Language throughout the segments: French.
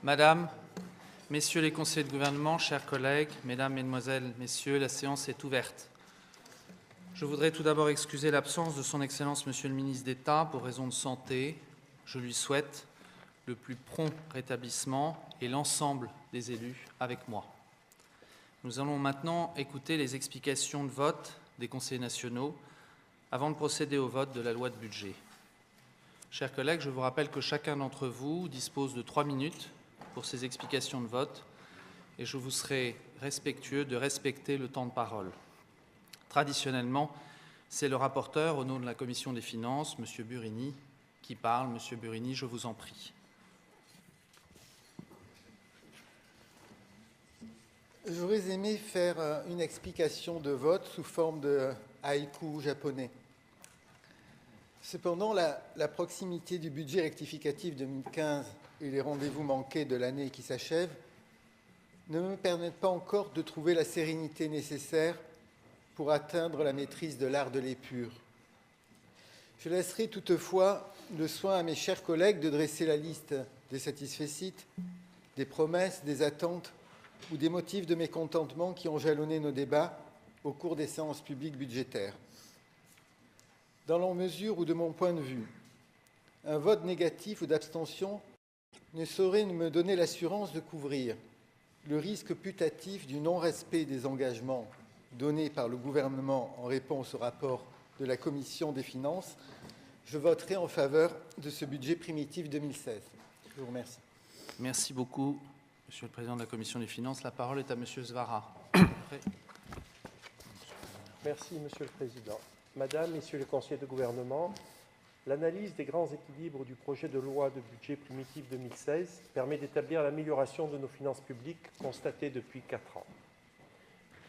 Madame, Messieurs les conseillers de gouvernement, chers collègues, Mesdames, Mesdemoiselles, Messieurs, la séance est ouverte. Je voudrais tout d'abord excuser l'absence de son Excellence Monsieur le ministre d'État pour raison de santé. Je lui souhaite le plus prompt rétablissement et l'ensemble des élus avec moi. Nous allons maintenant écouter les explications de vote des conseillers nationaux avant de procéder au vote de la loi de budget. Chers collègues, je vous rappelle que chacun d'entre vous dispose de 3 minutes pour ces explications de vote et je vous serai respectueux de respecter le temps de parole. Traditionnellement, c'est le rapporteur au nom de la Commission des finances, M. Burini, qui parle. M. Burini, je vous en prie. J'aurais aimé faire une explication de vote sous forme de haïku japonais. Cependant, la proximité du budget rectificatif 2015 et les rendez-vous manqués de l'année qui s'achève ne me permettent pas encore de trouver la sérénité nécessaire pour atteindre la maîtrise de l'art de l'épure. Je laisserai toutefois le soin à mes chers collègues de dresser la liste des satisfecit, des promesses, des attentes ou des motifs de mécontentement qui ont jalonné nos débats au cours des séances publiques budgétaires. Dans la mesure où, de mon point de vue, un vote négatif ou d'abstention ne saurait me donner l'assurance de couvrir le risque putatif du non-respect des engagements donnés par le gouvernement en réponse au rapport de la Commission des finances, je voterai en faveur de ce budget primitif 2016. Je vous remercie. Merci beaucoup, Monsieur le Président de la Commission des finances. La parole est à Monsieur Svara. Merci, Monsieur le Président. Madame, Messieurs les conseillers de gouvernement, l'analyse des grands équilibres du projet de loi de budget primitif 2016 permet d'établir l'amélioration de nos finances publiques constatée depuis 4 ans.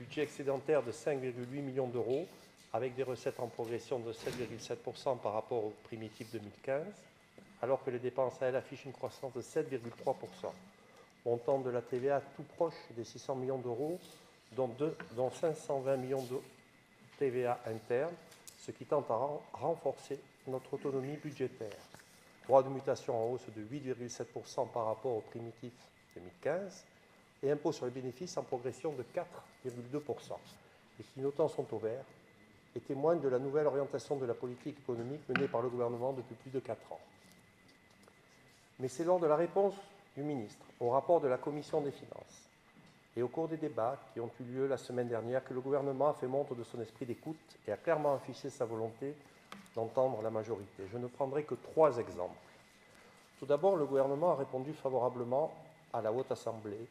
Budget excédentaire de 5,8 millions d'euros, avec des recettes en progression de 7,7% par rapport au primitif 2015, alors que les dépenses à elles affichent une croissance de 7,3%. Montant de la TVA tout proche des 600 millions d'euros, dont 520 millions de TVA interne, ce qui tente à renforcer notre autonomie budgétaire. Droit de mutation en hausse de 8,7% par rapport au primitif 2015 et impôt sur les bénéfices en progression de 4,2%. Les clignotants sont au vert et témoignent de la nouvelle orientation de la politique économique menée par le gouvernement depuis plus de 4 ans. Mais c'est lors de la réponse du ministre au rapport de la Commission des finances et au cours des débats qui ont eu lieu la semaine dernière que le gouvernement a fait montre de son esprit d'écoute et a clairement affiché sa volonté d'entendre la majorité. Je ne prendrai que 3 exemples. Tout d'abord, le gouvernement a répondu favorablement à la Haute Assemblée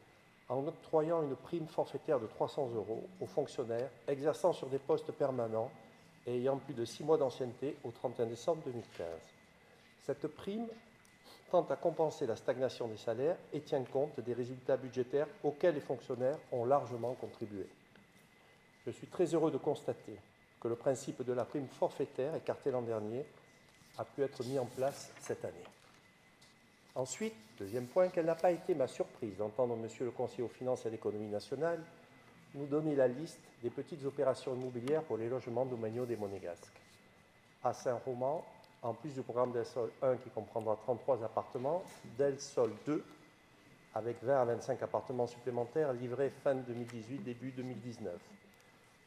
en octroyant une prime forfaitaire de 300 € aux fonctionnaires exerçant sur des postes permanents et ayant plus de 6 mois d'ancienneté au 31 décembre 2015. Cette prime tend à compenser la stagnation des salaires et tient compte des résultats budgétaires auxquels les fonctionnaires ont largement contribué. Je suis très heureux de constater que le principe de la prime forfaitaire, écarté l'an dernier, a pu être mis en place cette année. Ensuite, deuxième point, quelle n'a pas été ma surprise d'entendre Monsieur le conseiller aux finances et à l'économie nationale nous donner la liste des petites opérations immobilières pour les logements domaniaux des Monégasques. À Saint-Roman, en plus du programme Del Sol 1 qui comprendra 33 appartements, Del Sol 2, avec 20 à 25 appartements supplémentaires livrés fin 2018, début 2019.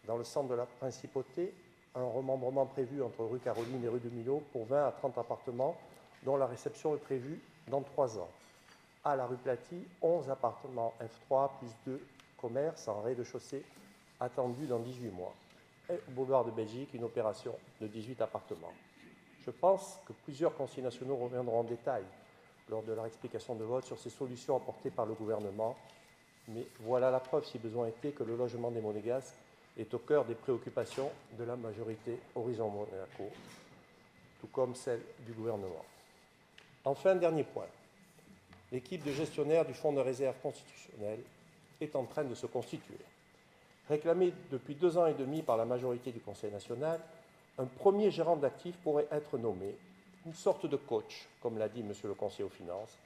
Dans le centre de la Principauté, un remembrement prévu entre rue Caroline et rue de Millau pour 20 à 30 appartements dont la réception est prévue dans 3 ans. À la rue Platy, 11 appartements F3 plus 2 commerces en rez-de-chaussée attendus dans 18 mois. Et au boulevard de Belgique, une opération de 18 appartements. Je pense que plusieurs conseillers nationaux reviendront en détail lors de leur explication de vote sur ces solutions apportées par le gouvernement. Mais voilà la preuve, si besoin était, que le logement des Monégasques est au cœur des préoccupations de la majorité Horizon Monaco, tout comme celle du gouvernement. Enfin, dernier point. L'équipe de gestionnaire du Fonds de réserve constitutionnel est en train de se constituer. Réclamé depuis 2 ans et demi par la majorité du Conseil national, un premier gérant d'actifs pourrait être nommé, une sorte de coach, comme l'a dit Monsieur le conseiller aux finances,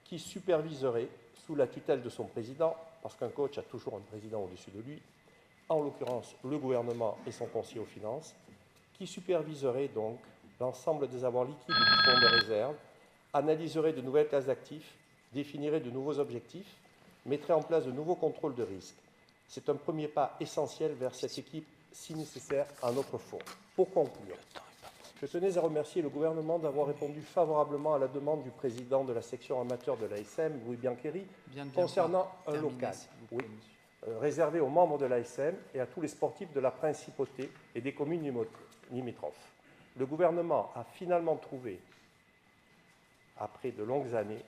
qui superviserait, sous la tutelle de son président, parce qu'un coach a toujours un président au-dessus de lui, en l'occurrence le gouvernement et son conseiller aux finances, qui superviserait donc l'ensemble des avoirs liquides du fonds de réserve, analyserait de nouvelles classes d'actifs définirait de nouveaux objectifs, mettrait en place de nouveaux contrôles de risque. C'est un premier pas essentiel vers cette équipe si nécessaire à notre fonds. Pour conclure, je tenais à remercier le gouvernement d'avoir répondu favorablement à la demande du président de la section amateur de l'ASM, Louis Biancheri, concernant un local réservé aux membres de l'ASM et à tous les sportifs de la Principauté et des communes limitrophes. Le gouvernement a finalement trouvé, après de longues années,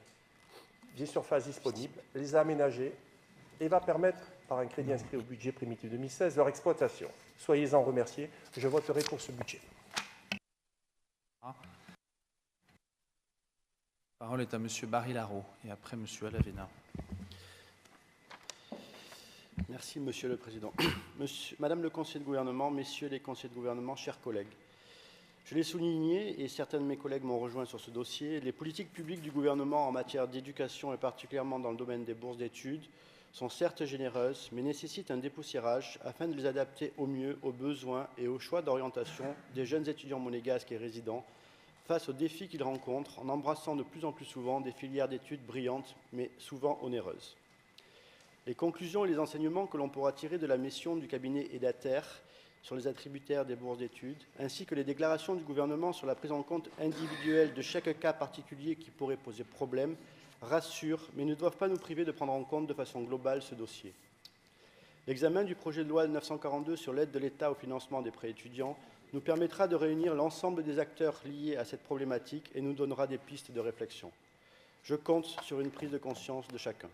des surfaces disponibles, les a aménagées et va permettre, par un crédit inscrit au budget primitif 2016, leur exploitation. Soyez-en remerciés, je voterai pour ce budget. La parole est à M. Barry-Larot et après M. Alavena. Merci, Monsieur le Président. Madame le conseiller de gouvernement, Messieurs les conseillers de gouvernement, chers collègues, je l'ai souligné et certains de mes collègues m'ont rejoint sur ce dossier, les politiques publiques du gouvernement en matière d'éducation et particulièrement dans le domaine des bourses d'études sont certes généreuses, mais nécessitent un dépoussiérage afin de les adapter au mieux aux besoins et aux choix d'orientation des jeunes étudiants monégasques et résidents face aux défis qu'ils rencontrent en embrassant de plus en plus souvent des filières d'études brillantes mais souvent onéreuses. Les conclusions et les enseignements que l'on pourra tirer de la mission du cabinet Edater sur les attributaires des bourses d'études, ainsi que les déclarations du gouvernement sur la prise en compte individuelle de chaque cas particulier qui pourrait poser problème, rassurent, mais ne doivent pas nous priver de prendre en compte de façon globale ce dossier. L'examen du projet de loi 942 sur l'aide de l'État au financement des prêts étudiants nous permettra de réunir l'ensemble des acteurs liés à cette problématique et nous donnera des pistes de réflexion. Je compte sur une prise de conscience de chacun.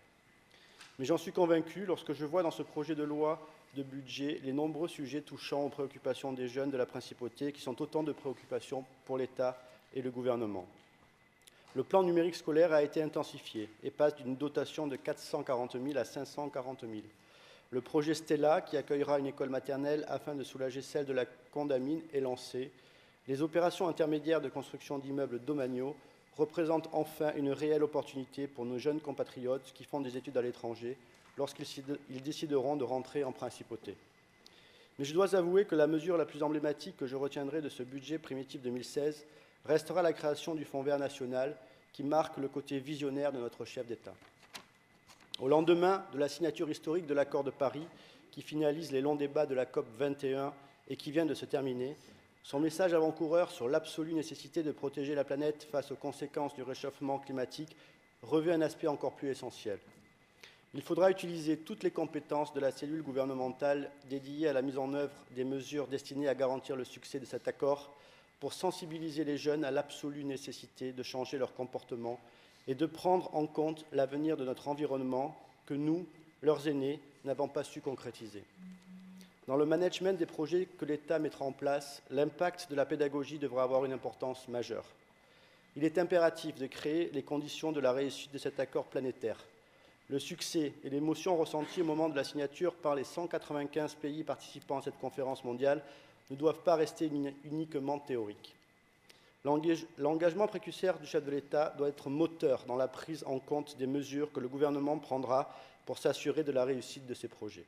Mais j'en suis convaincu lorsque je vois dans ce projet de loi de budget les nombreux sujets touchant aux préoccupations des jeunes de la Principauté, qui sont autant de préoccupations pour l'État et le gouvernement. Le plan numérique scolaire a été intensifié et passe d'une dotation de 440 000 à 540 000. Le projet Stella, qui accueillera une école maternelle afin de soulager celle de la Condamine, est lancé. Les opérations intermédiaires de construction d'immeubles domaniaux représentent enfin une réelle opportunité pour nos jeunes compatriotes qui font des études à l'étranger lorsqu'ils décideront de rentrer en Principauté. Mais je dois avouer que la mesure la plus emblématique que je retiendrai de ce budget primitif 2016 restera la création du Fonds vert national qui marque le côté visionnaire de notre chef d'État. Au lendemain de la signature historique de l'accord de Paris qui finalise les longs débats de la COP 21 et qui vient de se terminer, son message avant-coureur sur l'absolue nécessité de protéger la planète face aux conséquences du réchauffement climatique revêt un aspect encore plus essentiel. Il faudra utiliser toutes les compétences de la cellule gouvernementale dédiée à la mise en œuvre des mesures destinées à garantir le succès de cet accord pour sensibiliser les jeunes à l'absolue nécessité de changer leur comportement et de prendre en compte l'avenir de notre environnement que nous, leurs aînés, n'avons pas su concrétiser. Dans le management des projets que l'État mettra en place, l'impact de la pédagogie devra avoir une importance majeure. Il est impératif de créer les conditions de la réussite de cet accord planétaire. Le succès et l'émotion ressentie au moment de la signature par les 195 pays participant à cette conférence mondiale ne doivent pas rester uniquement théoriques. L'engagement précurseur du chef de l'État doit être moteur dans la prise en compte des mesures que le gouvernement prendra pour s'assurer de la réussite de ces projets.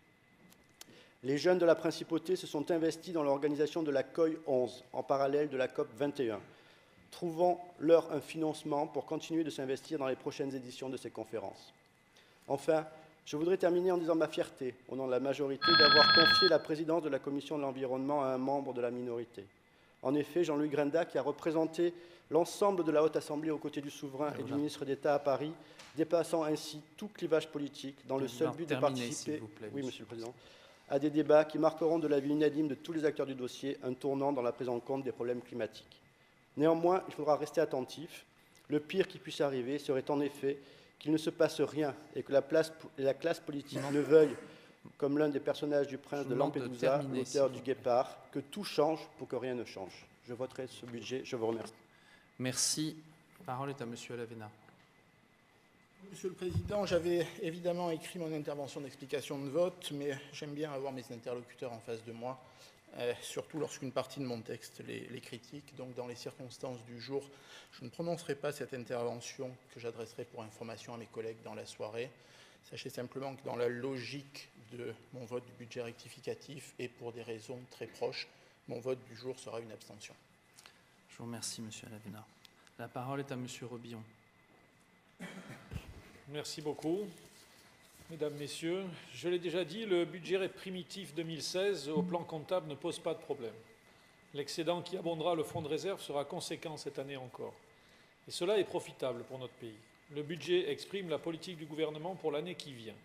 Les jeunes de la Principauté se sont investis dans l'organisation de la COI 11, en parallèle de la COP 21. Trouvons-leur un financement pour continuer de s'investir dans les prochaines éditions de ces conférences. Enfin, je voudrais terminer en disant ma fierté, au nom de la majorité, d'avoir confié la présidence de la Commission de l'environnement à un membre de la minorité. En effet, Jean-Louis Grinda, qui a représenté l'ensemble de la Haute Assemblée aux côtés du souverain et du ministre d'État à Paris, dépassant ainsi tout clivage politique dans le seul but de participer, Monsieur le Président, à des débats qui marqueront de l'avis unanime de tous les acteurs du dossier un tournant dans la prise en compte des problèmes climatiques. Néanmoins, il faudra rester attentif. Le pire qui puisse arriver serait en effet qu'il ne se passe rien et que la classe politique ne veuille, comme l'un des personnages du prince de Lampedusa, l'auteur du Guépard, que tout change pour que rien ne change. Je voterai ce budget. Je vous remercie. Merci. La parole est à M. Alavena. Monsieur le Président, j'avais évidemment écrit mon intervention d'explication de vote, mais j'aime bien avoir mes interlocuteurs en face de moi, surtout lorsqu'une partie de mon texte les critique. Donc, dans les circonstances du jour, je ne prononcerai pas cette intervention que j'adresserai pour information à mes collègues dans la soirée. Sachez simplement que dans la logique de mon vote du budget rectificatif et pour des raisons très proches, mon vote du jour sera une abstention. Je vous remercie, M. Alavena. La parole est à M. Robillon. Merci beaucoup. Mesdames, Messieurs, je l'ai déjà dit, le budget primitif 2016 au plan comptable ne pose pas de problème. L'excédent qui abondera le fonds de réserve sera conséquent cette année encore. Et cela est profitable pour notre pays. Le budget exprime la politique du gouvernement pour l'année qui vient.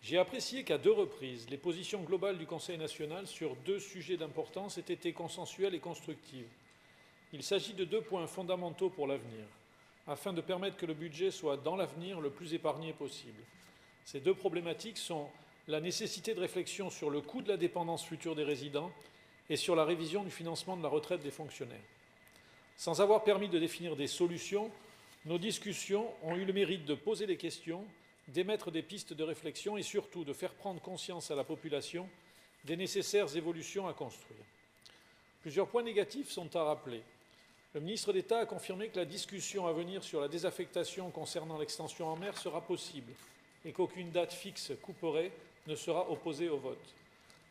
J'ai apprécié qu'à 2 reprises, les positions globales du Conseil national sur 2 sujets d'importance aient été consensuelles et constructives. Il s'agit de 2 points fondamentaux pour l'avenir, afin de permettre que le budget soit, dans l'avenir, le plus épargné possible. Ces 2 problématiques sont la nécessité de réflexion sur le coût de la dépendance future des résidents et sur la révision du financement de la retraite des fonctionnaires. Sans avoir permis de définir des solutions, nos discussions ont eu le mérite de poser des questions, d'émettre des pistes de réflexion et surtout de faire prendre conscience à la population des nécessaires évolutions à construire. Plusieurs points négatifs sont à rappeler. Le ministre d'État a confirmé que la discussion à venir sur la désaffectation concernant l'extension en mer sera possible et qu'aucune date fixe couperée ne sera opposée au vote.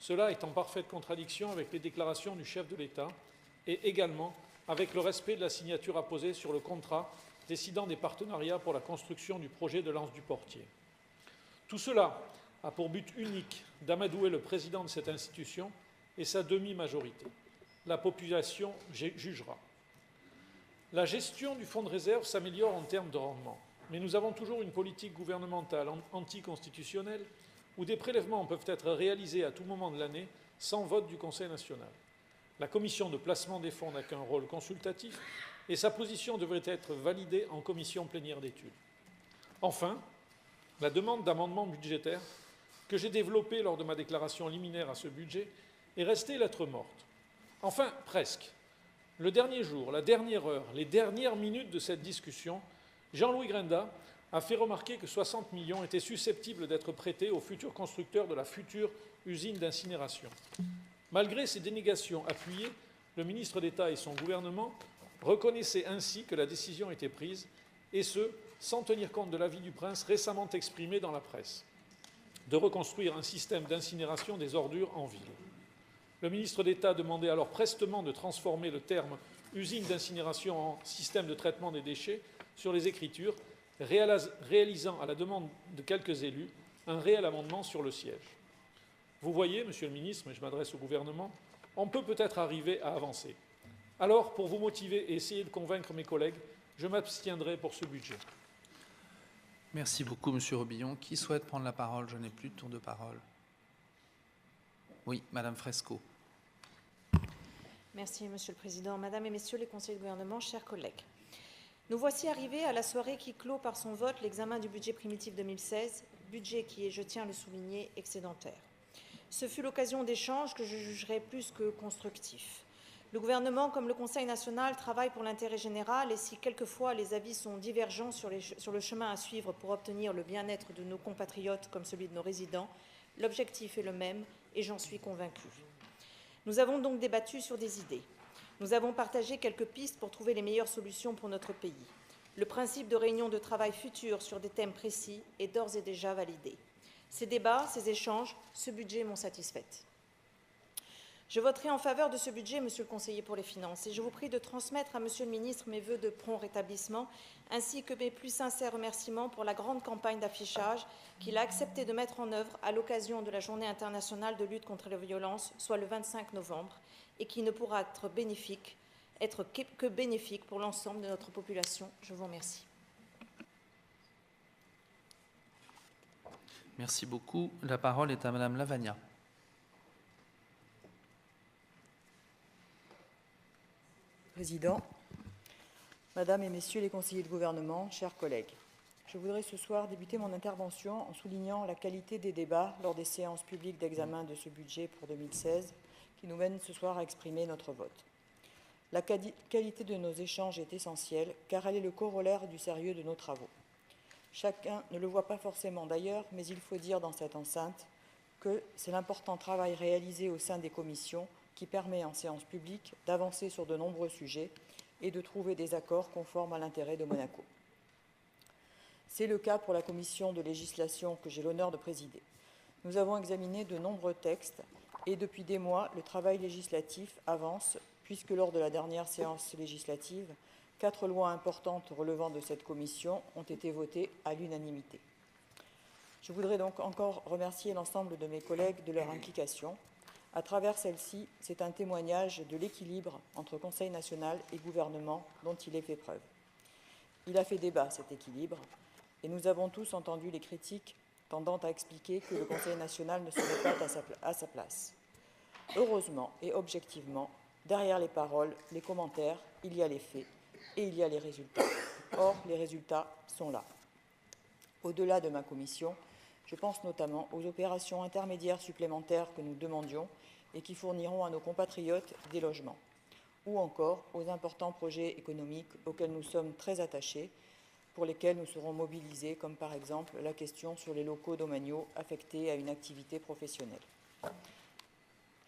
Cela est en parfaite contradiction avec les déclarations du chef de l'État et également avec le respect de la signature apposée sur le contrat décidant des partenariats pour la construction du projet de l'Anse du Portier. Tout cela a pour but unique d'amadouer le président de cette institution et sa demi-majorité. La population jugera. La gestion du fonds de réserve s'améliore en termes de rendement, mais nous avons toujours une politique gouvernementale anticonstitutionnelle où des prélèvements peuvent être réalisés à tout moment de l'année sans vote du Conseil national. La commission de placement des fonds n'a qu'un rôle consultatif et sa position devrait être validée en commission plénière d'études. Enfin, la demande d'amendement budgétaire que j'ai développée lors de ma déclaration liminaire à ce budget est restée lettre morte. Enfin, presque. Le dernier jour, la dernière heure, les dernières minutes de cette discussion, Jean-Louis Grinda a fait remarquer que 60 millions étaient susceptibles d'être prêtés aux futurs constructeurs de la future usine d'incinération. Malgré ces dénégations appuyées, le ministre d'État et son gouvernement reconnaissaient ainsi que la décision était prise, et ce, sans tenir compte de l'avis du prince récemment exprimé dans la presse, de reconstruire un système d'incinération des ordures en ville. Le ministre d'État demandait alors prestement de transformer le terme « usine d'incinération » en « système de traitement des déchets » sur les écritures, réalisant à la demande de quelques élus un réel amendement sur le siège. Vous voyez, Monsieur le ministre, mais je m'adresse au gouvernement, on peut peut-être arriver à avancer. Alors, pour vous motiver et essayer de convaincre mes collègues, je m'abstiendrai pour ce budget. Merci beaucoup, Monsieur Robillon. Qui souhaite prendre la parole? Je n'ai plus de tour de parole. Oui, Madame Fresco. Merci, Monsieur le Président. Madame et Messieurs les conseillers de gouvernement, chers collègues. Nous voici arrivés à la soirée qui clôt par son vote l'examen du budget primitif 2016, budget qui est, je tiens à le souligner, excédentaire. Ce fut l'occasion d'échanges que je jugerai plus que constructifs. Le gouvernement, comme le Conseil national, travaille pour l'intérêt général et si quelquefois les avis sont divergents sur le chemin à suivre pour obtenir le bien-être de nos compatriotes comme celui de nos résidents, l'objectif est le même et j'en suis convaincue. Nous avons donc débattu sur des idées. Nous avons partagé quelques pistes pour trouver les meilleures solutions pour notre pays. Le principe de réunions de travail futures sur des thèmes précis est d'ores et déjà validé. Ces débats, ces échanges, ce budget m'ont satisfaite. Je voterai en faveur de ce budget, Monsieur le conseiller pour les finances, et je vous prie de transmettre à Monsieur le ministre mes vœux de prompt rétablissement, ainsi que mes plus sincères remerciements pour la grande campagne d'affichage qu'il a accepté de mettre en œuvre à l'occasion de la Journée internationale de lutte contre les violences, soit le 25 novembre, et qui ne pourra être que bénéfique pour l'ensemble de notre population. Je vous remercie. Merci beaucoup. La parole est à Madame Lavagna. Président, Madame et Messieurs les conseillers de gouvernement, chers collègues, je voudrais ce soir débuter mon intervention en soulignant la qualité des débats lors des séances publiques d'examen de ce budget pour 2016 qui nous mènent ce soir à exprimer notre vote. La qualité de nos échanges est essentielle car elle est le corollaire du sérieux de nos travaux. Chacun ne le voit pas forcément d'ailleurs, mais il faut dire dans cette enceinte que c'est l'important travail réalisé au sein des commissions qui permet en séance publique d'avancer sur de nombreux sujets et de trouver des accords conformes à l'intérêt de Monaco. C'est le cas pour la commission de législation que j'ai l'honneur de présider. Nous avons examiné de nombreux textes et depuis des mois, le travail législatif avance puisque lors de la dernière séance législative, 4 lois importantes relevant de cette commission ont été votées à l'unanimité. Je voudrais donc encore remercier l'ensemble de mes collègues de leur implication. À travers celle-ci, c'est un témoignage de l'équilibre entre Conseil national et gouvernement dont il est fait preuve. Il a fait débat, cet équilibre, et nous avons tous entendu les critiques tendant à expliquer que le Conseil national ne serait pas à sa place. Heureusement et objectivement, derrière les paroles, les commentaires, il y a les faits et il y a les résultats. Or, les résultats sont là. Au-delà de ma commission, je pense notamment aux opérations intermédiaires supplémentaires que nous demandions et qui fourniront à nos compatriotes des logements, ou encore aux importants projets économiques auxquels nous sommes très attachés, pour lesquels nous serons mobilisés, comme par exemple la question sur les locaux domaniaux affectés à une activité professionnelle.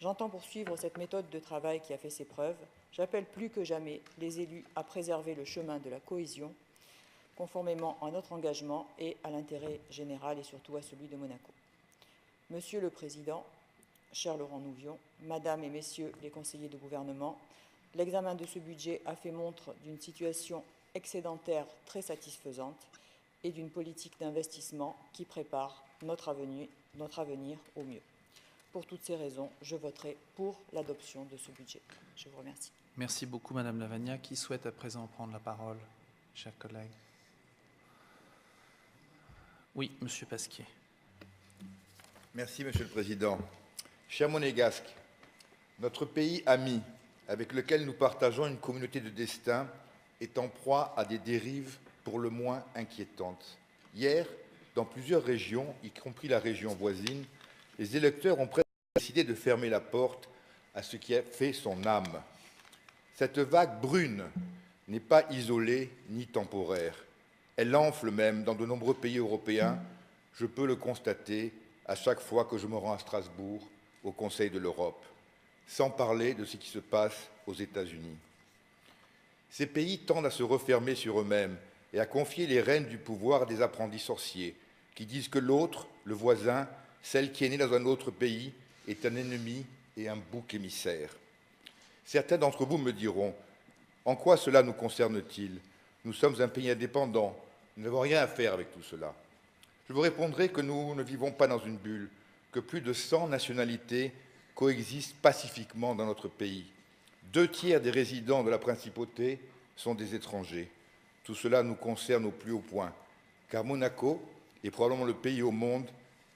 J'entends poursuivre cette méthode de travail qui a fait ses preuves. J'appelle plus que jamais les élus à préserver le chemin de la cohésion, conformément à notre engagement et à l'intérêt général et surtout à celui de Monaco. Monsieur le Président, cher Laurent Nouvion, Madame et Messieurs les conseillers de gouvernement, l'examen de ce budget a fait montre d'une situation excédentaire très satisfaisante et d'une politique d'investissement qui prépare notre avenir au mieux. Pour toutes ces raisons, je voterai pour l'adoption de ce budget. Je vous remercie. Merci beaucoup, Madame Lavagna. Qui souhaite à présent prendre la parole, chers collègues? Oui, Monsieur Pasquier. Merci, Monsieur le Président. Cher Monégasque, notre pays ami, avec lequel nous partageons une communauté de destin, est en proie à des dérives pour le moins inquiétantes. Hier, dans plusieurs régions, y compris la région voisine, les électeurs ont presque décidé de fermer la porte à ce qui a fait son âme. Cette vague brune n'est pas isolée ni temporaire. Elle enfle même dans de nombreux pays européens. Je peux le constater à chaque fois que je me rends à Strasbourg, au Conseil de l'Europe, sans parler de ce qui se passe aux États-Unis. Ces pays tendent à se refermer sur eux-mêmes et à confier les rênes du pouvoir à des apprentis sorciers qui disent que l'autre, le voisin, celle qui est née dans un autre pays, est un ennemi et un bouc émissaire. Certains d'entre vous me diront « En quoi cela nous concerne-t-il? Nous sommes un pays indépendant, nous n'avons rien à faire avec tout cela. » Je vous répondrai que nous ne vivons pas dans une bulle, que plus de 100 nationalités coexistent pacifiquement dans notre pays. 2 tiers des résidents de la principauté sont des étrangers. Tout cela nous concerne au plus haut point, car Monaco est probablement le pays au monde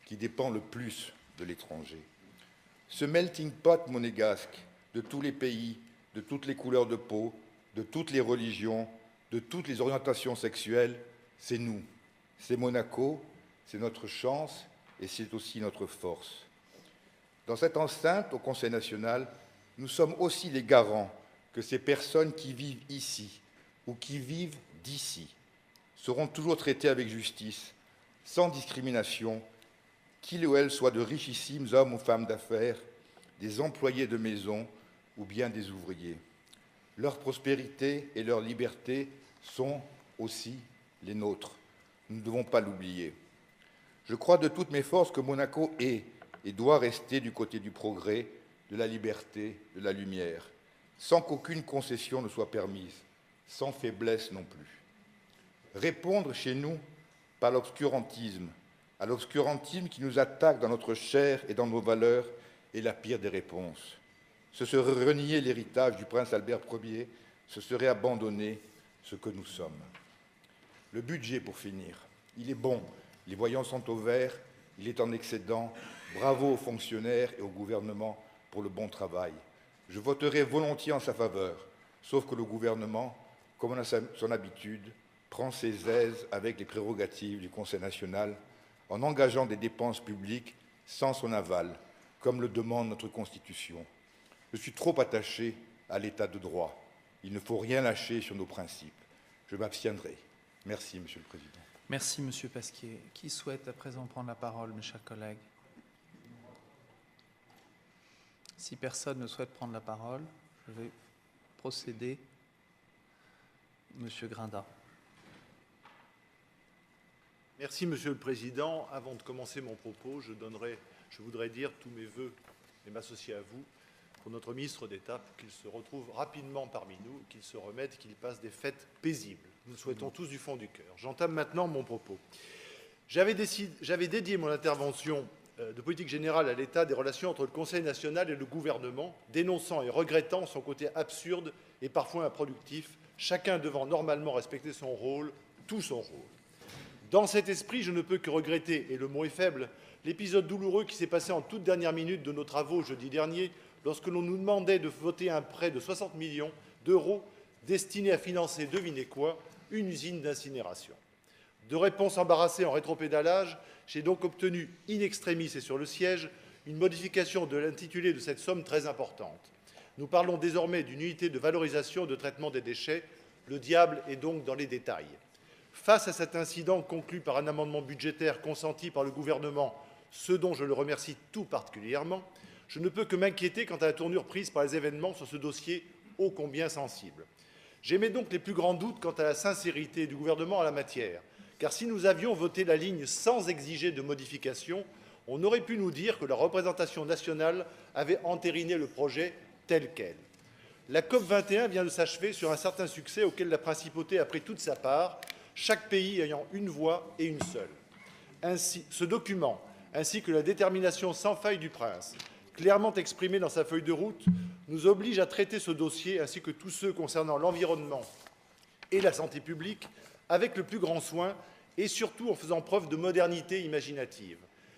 qui dépend le plus de l'étranger. Ce melting pot monégasque de tous les pays, de toutes les couleurs de peau, de toutes les religions, de toutes les orientations sexuelles, c'est nous, c'est Monaco, c'est notre chance et c'est aussi notre force. Dans cette enceinte, au Conseil national, nous sommes aussi les garants que ces personnes qui vivent ici ou qui vivent d'ici seront toujours traitées avec justice, sans discrimination, qu'ils ou elles soient de richissimes hommes ou femmes d'affaires, des employés de maison ou bien des ouvriers. Leur prospérité et leur liberté sont aussi les nôtres. Nous ne devons pas l'oublier. Je crois de toutes mes forces que Monaco est et doit rester du côté du progrès, de la liberté, de la lumière, sans qu'aucune concession ne soit permise, sans faiblesse non plus. Répondre chez nous par l'obscurantisme, à l'obscurantisme qui nous attaque dans notre chair et dans nos valeurs, est la pire des réponses. Ce serait renier l'héritage du prince Albert Ier, ce serait abandonner ce que nous sommes. Le budget, pour finir, il est bon, les voyants sont au vert, il est en excédent. Bravo aux fonctionnaires et au gouvernement pour le bon travail. Je voterai volontiers en sa faveur, sauf que le gouvernement, comme on a son habitude, prend ses aises avec les prérogatives du Conseil national en engageant des dépenses publiques sans son aval, comme le demande notre Constitution. Je suis trop attaché à l'état de droit. Il ne faut rien lâcher sur nos principes. Je m'abstiendrai. Merci, Monsieur le Président. Merci, Monsieur Pasquier. Qui souhaite à présent prendre la parole, mes chers collègues? Si personne ne souhaite prendre la parole, je vais procéder. Monsieur Grinda. Merci, Monsieur le Président. Avant de commencer mon propos, je voudrais dire tous mes vœux et m'associer à vous pour notre ministre d'État, pour qu'il se retrouve rapidement parmi nous, qu'il se remette, qu'il passe des fêtes paisibles. Nous le souhaitons tous du fond du cœur. J'entame maintenant mon propos. J'avais dédié mon intervention de politique générale à l'état des relations entre le Conseil national et le gouvernement, dénonçant et regrettant son côté absurde et parfois improductif, chacun devant normalement respecter son rôle, tout son rôle. Dans cet esprit, je ne peux que regretter, et le mot est faible, l'épisode douloureux qui s'est passé en toute dernière minute de nos travaux jeudi dernier, lorsque l'on nous demandait de voter un prêt de 60 millions d'euros destiné à financer, devinez quoi, une usine d'incinération. De réponse embarrassée en rétropédalage, j'ai donc obtenu in extremis et sur le siège une modification de l'intitulé de cette somme très importante. Nous parlons désormais d'une unité de valorisation de traitement des déchets. Le diable est donc dans les détails. Face à cet incident conclu par un amendement budgétaire consenti par le gouvernement, ce dont je le remercie tout particulièrement, je ne peux que m'inquiéter quant à la tournure prise par les événements sur ce dossier ô combien sensible. J'émets donc les plus grands doutes quant à la sincérité du gouvernement en la matière, car si nous avions voté la ligne sans exiger de modification, on aurait pu nous dire que la représentation nationale avait entériné le projet tel quel. La COP21 vient de s'achever sur un certain succès auquel la principauté a pris toute sa part, chaque pays ayant une voix et une seule. Ainsi, ce document, ainsi que la détermination sans faille du prince, clairement exprimée dans sa feuille de route, nous oblige à traiter ce dossier, ainsi que tous ceux concernant l'environnement et la santé publique, avec le plus grand soin et surtout en faisant preuve de modernité imaginative.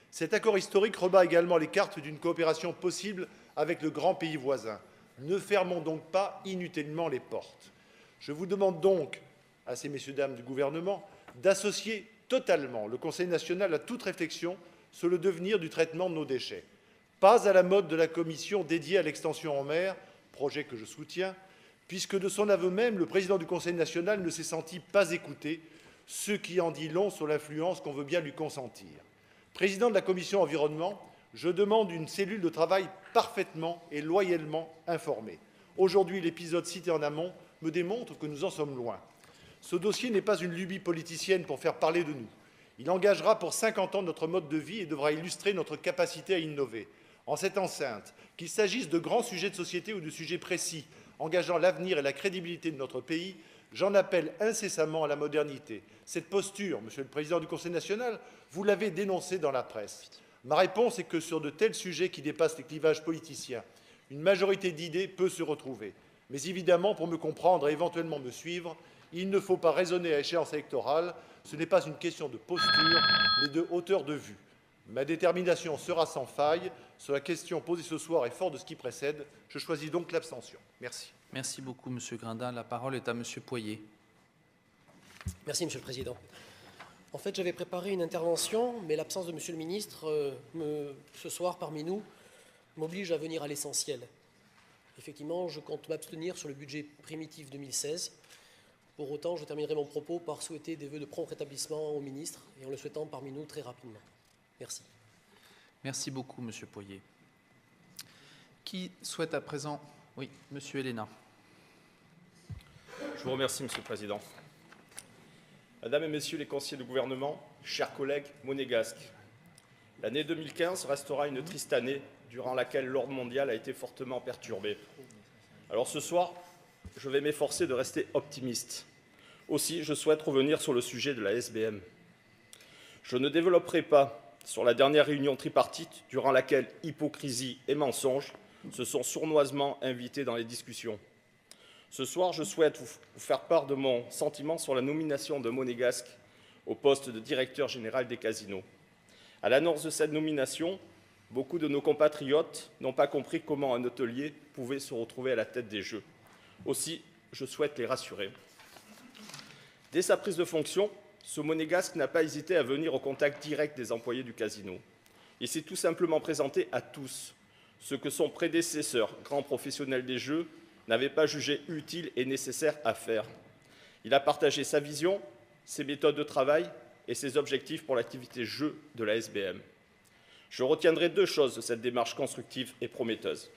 Cet accord historique rebat également les cartes d'une coopération possible avec le grand pays voisin. Ne fermons donc pas inutilement les portes. Je vous demande donc, à ces messieurs, dames du gouvernement, d'associer totalement le Conseil national à toute réflexion sur le devenir du traitement de nos déchets. Pas à la mode de la commission dédiée à l'extension en mer, projet que je soutiens, puisque de son aveu même, le président du Conseil national ne s'est senti pas écouté, ce qui en dit long sur l'influence qu'on veut bien lui consentir. Président de la commission environnement, je demande une cellule de travail parfaitement et loyalement informée. Aujourd'hui, l'épisode cité en amont me démontre que nous en sommes loin. Ce dossier n'est pas une lubie politicienne pour faire parler de nous. Il engagera pour 50 ans notre mode de vie et devra illustrer notre capacité à innover. En cette enceinte, qu'il s'agisse de grands sujets de société ou de sujets précis, engageant l'avenir et la crédibilité de notre pays, j'en appelle incessamment à la modernité. Cette posture, Monsieur le Président du Conseil national, vous l'avez dénoncée dans la presse. Ma réponse est que sur de tels sujets qui dépassent les clivages politiciens, une majorité d'idées peut se retrouver. Mais évidemment, pour me comprendre et éventuellement me suivre, il ne faut pas raisonner à échéance électorale. Ce n'est pas une question de posture, mais de hauteur de vue. Ma détermination sera sans faille. Sur la question posée ce soir et fort de ce qui précède, je choisis donc l'abstention. Merci. Merci beaucoup, Monsieur Grindin. La parole est à Monsieur Poirier. Merci, Monsieur le Président. En fait, j'avais préparé une intervention, mais l'absence de Monsieur le Ministre ce soir parmi nous m'oblige à venir à l'essentiel. Effectivement, je compte m'abstenir sur le budget primitif 2016. Pour autant, je terminerai mon propos par souhaiter des vœux de prompt rétablissement au ministre et en le souhaitant parmi nous très rapidement. Merci. Merci beaucoup, Monsieur Poirier. Qui souhaite à présent... Oui, Monsieur Héléna. Je vous remercie, Monsieur le Président. Mesdames et Messieurs les conseillers de gouvernement, chers collègues monégasques, l'année 2015 restera une triste année durant laquelle l'ordre mondial a été fortement perturbé. Alors ce soir, je vais m'efforcer de rester optimiste. Aussi, je souhaite revenir sur le sujet de la SBM. Je ne développerai pas sur la dernière réunion tripartite durant laquelle hypocrisie et mensonges se sont sournoisement invités dans les discussions. Ce soir, je souhaite vous faire part de mon sentiment sur la nomination de Monégasque au poste de directeur général des casinos. À l'annonce de cette nomination, beaucoup de nos compatriotes n'ont pas compris comment un hôtelier pouvait se retrouver à la tête des Jeux. Aussi, je souhaite les rassurer. Dès sa prise de fonction, ce Monégasque n'a pas hésité à venir au contact direct des employés du casino. Il s'est tout simplement présenté à tous, ce que son prédécesseur, grand professionnel des Jeux, n'avait pas jugé utile et nécessaire à faire. Il a partagé sa vision, ses méthodes de travail et ses objectifs pour l'activité Jeux de la SBM. Je retiendrai deux choses de cette démarche constructive et prometteuse.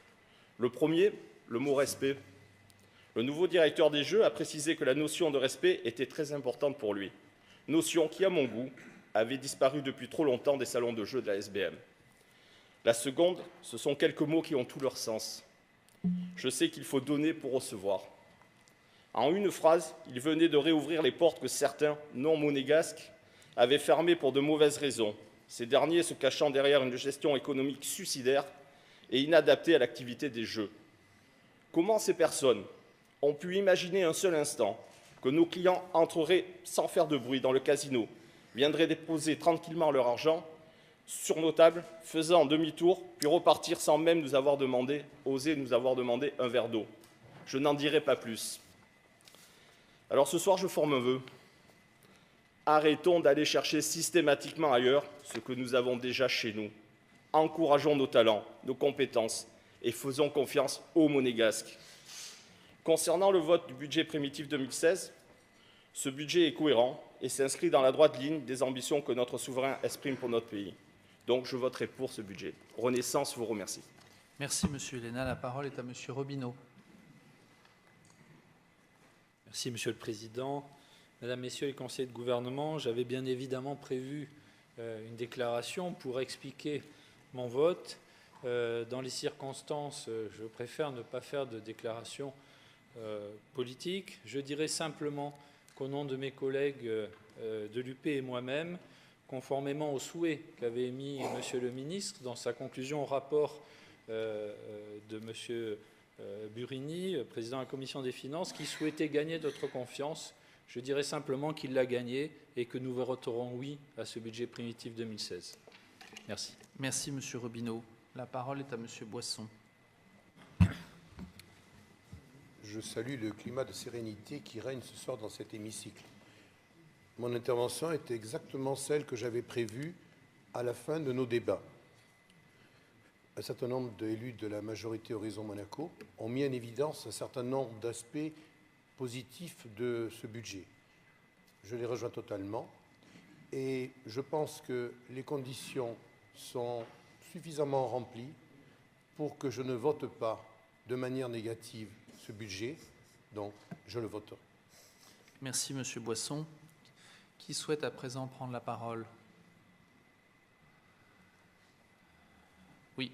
Le premier, le mot respect. Le nouveau directeur des Jeux a précisé que la notion de respect était très importante pour lui, notion qui, à mon goût, avait disparu depuis trop longtemps des salons de jeux de la SBM. La seconde, ce sont quelques mots qui ont tout leur sens. Je sais qu'il faut donner pour recevoir. En une phrase, il venait de réouvrir les portes que certains, non monégasques, avaient fermées pour de mauvaises raisons, ces derniers se cachant derrière une gestion économique suicidaire et inadaptée à l'activité des jeux. Comment ces personnes ont pu imaginer un seul instant que nos clients entreraient sans faire de bruit dans le casino, viendraient déposer tranquillement leur argent sur nos tables, faisant demi-tour, puis repartir sans même oser nous avoir demandé un verre d'eau? Je n'en dirai pas plus. Alors ce soir, je forme un vœu. Arrêtons d'aller chercher systématiquement ailleurs ce que nous avons déjà chez nous. Encourageons nos talents, nos compétences et faisons confiance aux Monégasques. Concernant le vote du budget primitif 2016, ce budget est cohérent et s'inscrit dans la droite ligne des ambitions que notre souverain exprime pour notre pays. Donc je voterai pour ce budget. Renaissance vous remercie. Merci, Monsieur Héléna. La parole est à Monsieur Robineau. Merci, Monsieur le Président. Mesdames, Messieurs les conseillers de gouvernement, j'avais bien évidemment prévu une déclaration pour expliquer mon vote. Dans les circonstances, je préfère ne pas faire de déclaration politique. Je dirais simplement qu'au nom de mes collègues de l'UP et moi-même, conformément au souhait qu'avait émis Monsieur le ministre dans sa conclusion au rapport de Monsieur Burini, président de la Commission des finances, qui souhaitait gagner notre confiance, je dirais simplement qu'il l'a gagné et que nous voterons oui à ce budget primitif 2016. Merci. Merci, Monsieur Robineau. La parole est à Monsieur Boisson. Je salue le climat de sérénité qui règne ce soir dans cet hémicycle. Mon intervention était exactement celle que j'avais prévue à la fin de nos débats. Un certain nombre d'élus de la majorité Horizon Monaco ont mis en évidence un certain nombre d'aspects positifs de ce budget. Je les rejoins totalement et je pense que les conditions sont suffisamment remplies pour que je ne vote pas de manière négative ce budget, donc je le voterai. Merci, Monsieur Boisson. Qui souhaite à présent prendre la parole? Oui.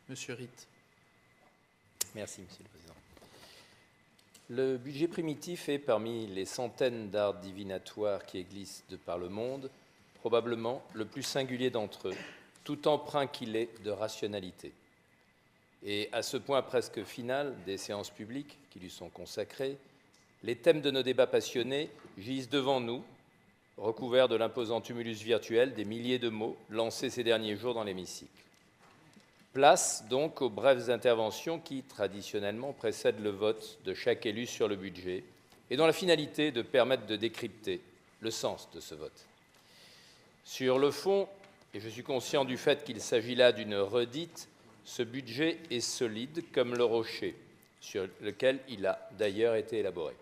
Monsieur Ritt. Merci, Monsieur le Président. Le budget primitif est, parmi les centaines d'arts divinatoires qui existent de par le monde, probablement le plus singulier d'entre eux, tout empreint qu'il est de rationalité. Et à ce point presque final des séances publiques qui lui sont consacrées, les thèmes de nos débats passionnés gisent devant nous, recouverts de l'imposant tumulus virtuel des milliers de mots lancés ces derniers jours dans l'hémicycle. Place donc aux brèves interventions qui, traditionnellement, précèdent le vote de chaque élu sur le budget et dont la finalité est de permettre de décrypter le sens de ce vote. Sur le fond, et je suis conscient du fait qu'il s'agit là d'une redite, ce budget est solide comme le rocher sur lequel il a d'ailleurs été élaboré.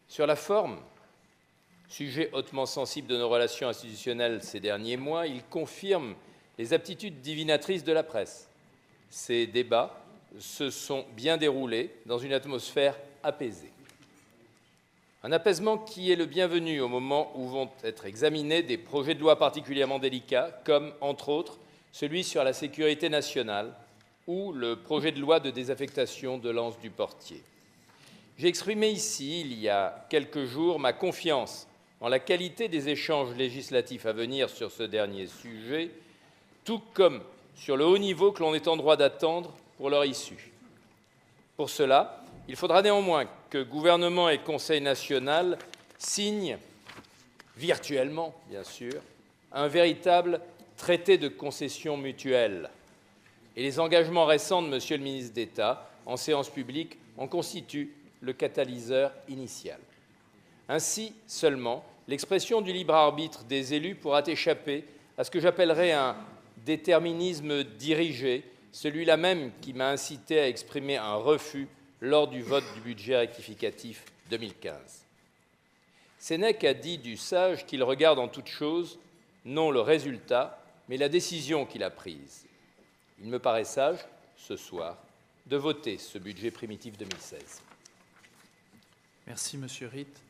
Sur la forme, sujet hautement sensible de nos relations institutionnelles ces derniers mois, il confirme les aptitudes divinatrices de la presse. Ces débats se sont bien déroulés dans une atmosphère apaisée. Un apaisement qui est le bienvenu au moment où vont être examinés des projets de loi particulièrement délicats, comme, entre autres, celui sur la sécurité nationale ou le projet de loi de désaffectation de l'Anse du Portier. J'ai exprimé ici, il y a quelques jours, ma confiance en la qualité des échanges législatifs à venir sur ce dernier sujet, tout comme sur le haut niveau que l'on est en droit d'attendre pour leur issue. Pour cela, il faudra néanmoins que gouvernement et Conseil national signent, virtuellement bien sûr, un véritable traité de concession mutuelle. Et les engagements récents de Monsieur le ministre d'État en séance publique en constituent le catalyseur initial. Ainsi seulement, l'expression du libre arbitre des élus pourra échapper à ce que j'appellerais un déterminisme dirigé, celui-là même qui m'a incité à exprimer un refus lors du vote du budget rectificatif 2015. Sénèque a dit du sage qu'il regarde en toute chose non le résultat, mais la décision qu'il a prise. Il me paraît sage, ce soir, de voter ce budget primitif 2016. Merci, Monsieur Ritt.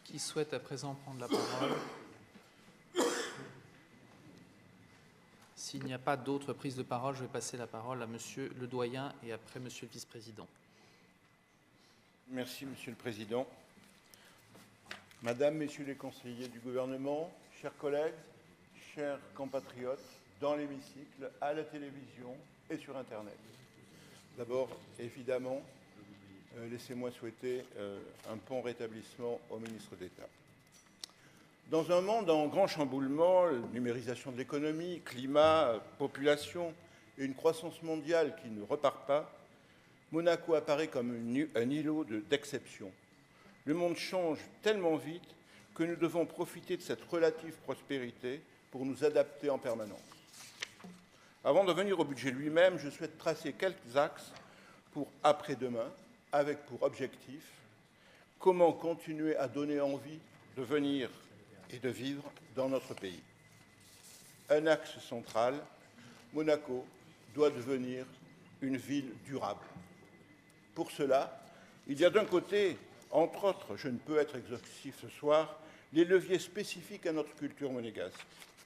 Qui souhaite à présent prendre la parole? S'il n'y a pas d'autres prises de parole, je vais passer la parole à Monsieur le doyen et après Monsieur le vice-président. Merci, Monsieur le Président. Madame, Messieurs les conseillers du gouvernement, chers collègues, chers compatriotes, dans l'hémicycle, à la télévision et sur Internet. D'abord, évidemment, laissez-moi souhaiter un prompt rétablissement au ministre d'État. Dans un monde en grand chamboulement, numérisation de l'économie, climat, population et une croissance mondiale qui ne repart pas, Monaco apparaît comme un îlot d'exception. Le monde change tellement vite que nous devons profiter de cette relative prospérité pour nous adapter en permanence. Avant de venir au budget lui-même, je souhaite tracer quelques axes pour après-demain, avec pour objectif comment continuer à donner envie de venir et de vivre dans notre pays. Un axe central, Monaco doit devenir une ville durable. Pour cela, il y a d'un côté, entre autres, je ne peux être exhaustif ce soir, les leviers spécifiques à notre culture monégasque,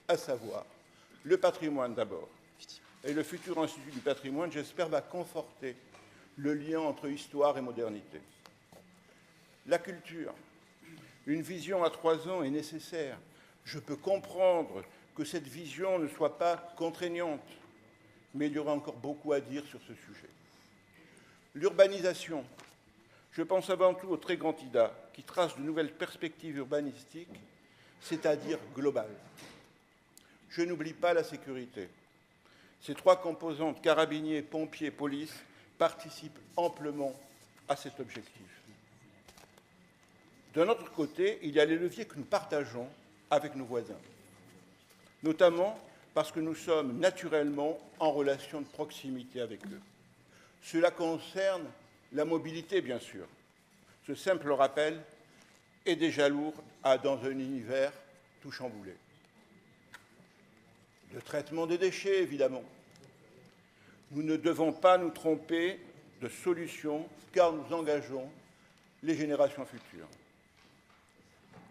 à savoir le patrimoine d'abord. Et le futur Institut du patrimoine, j'espère, va conforter le lien entre histoire et modernité. La culture, une vision à 3 ans est nécessaire. Je peux comprendre que cette vision ne soit pas contraignante, mais il y aura encore beaucoup à dire sur ce sujet. L'urbanisation, je pense avant tout au très grand IDA, qui trace de nouvelles perspectives urbanistiques, c'est-à-dire globales. Je n'oublie pas la sécurité. Ces 3 composantes, carabiniers, pompiers, police, participent amplement à cet objectif. D'un autre côté, il y a les leviers que nous partageons avec nos voisins, notamment parce que nous sommes naturellement en relation de proximité avec eux. Cela concerne la mobilité, bien sûr. Ce simple rappel est déjà lourd dans un univers tout chamboulé. Le traitement des déchets, évidemment. Nous ne devons pas nous tromper de solution, car nous engageons les générations futures.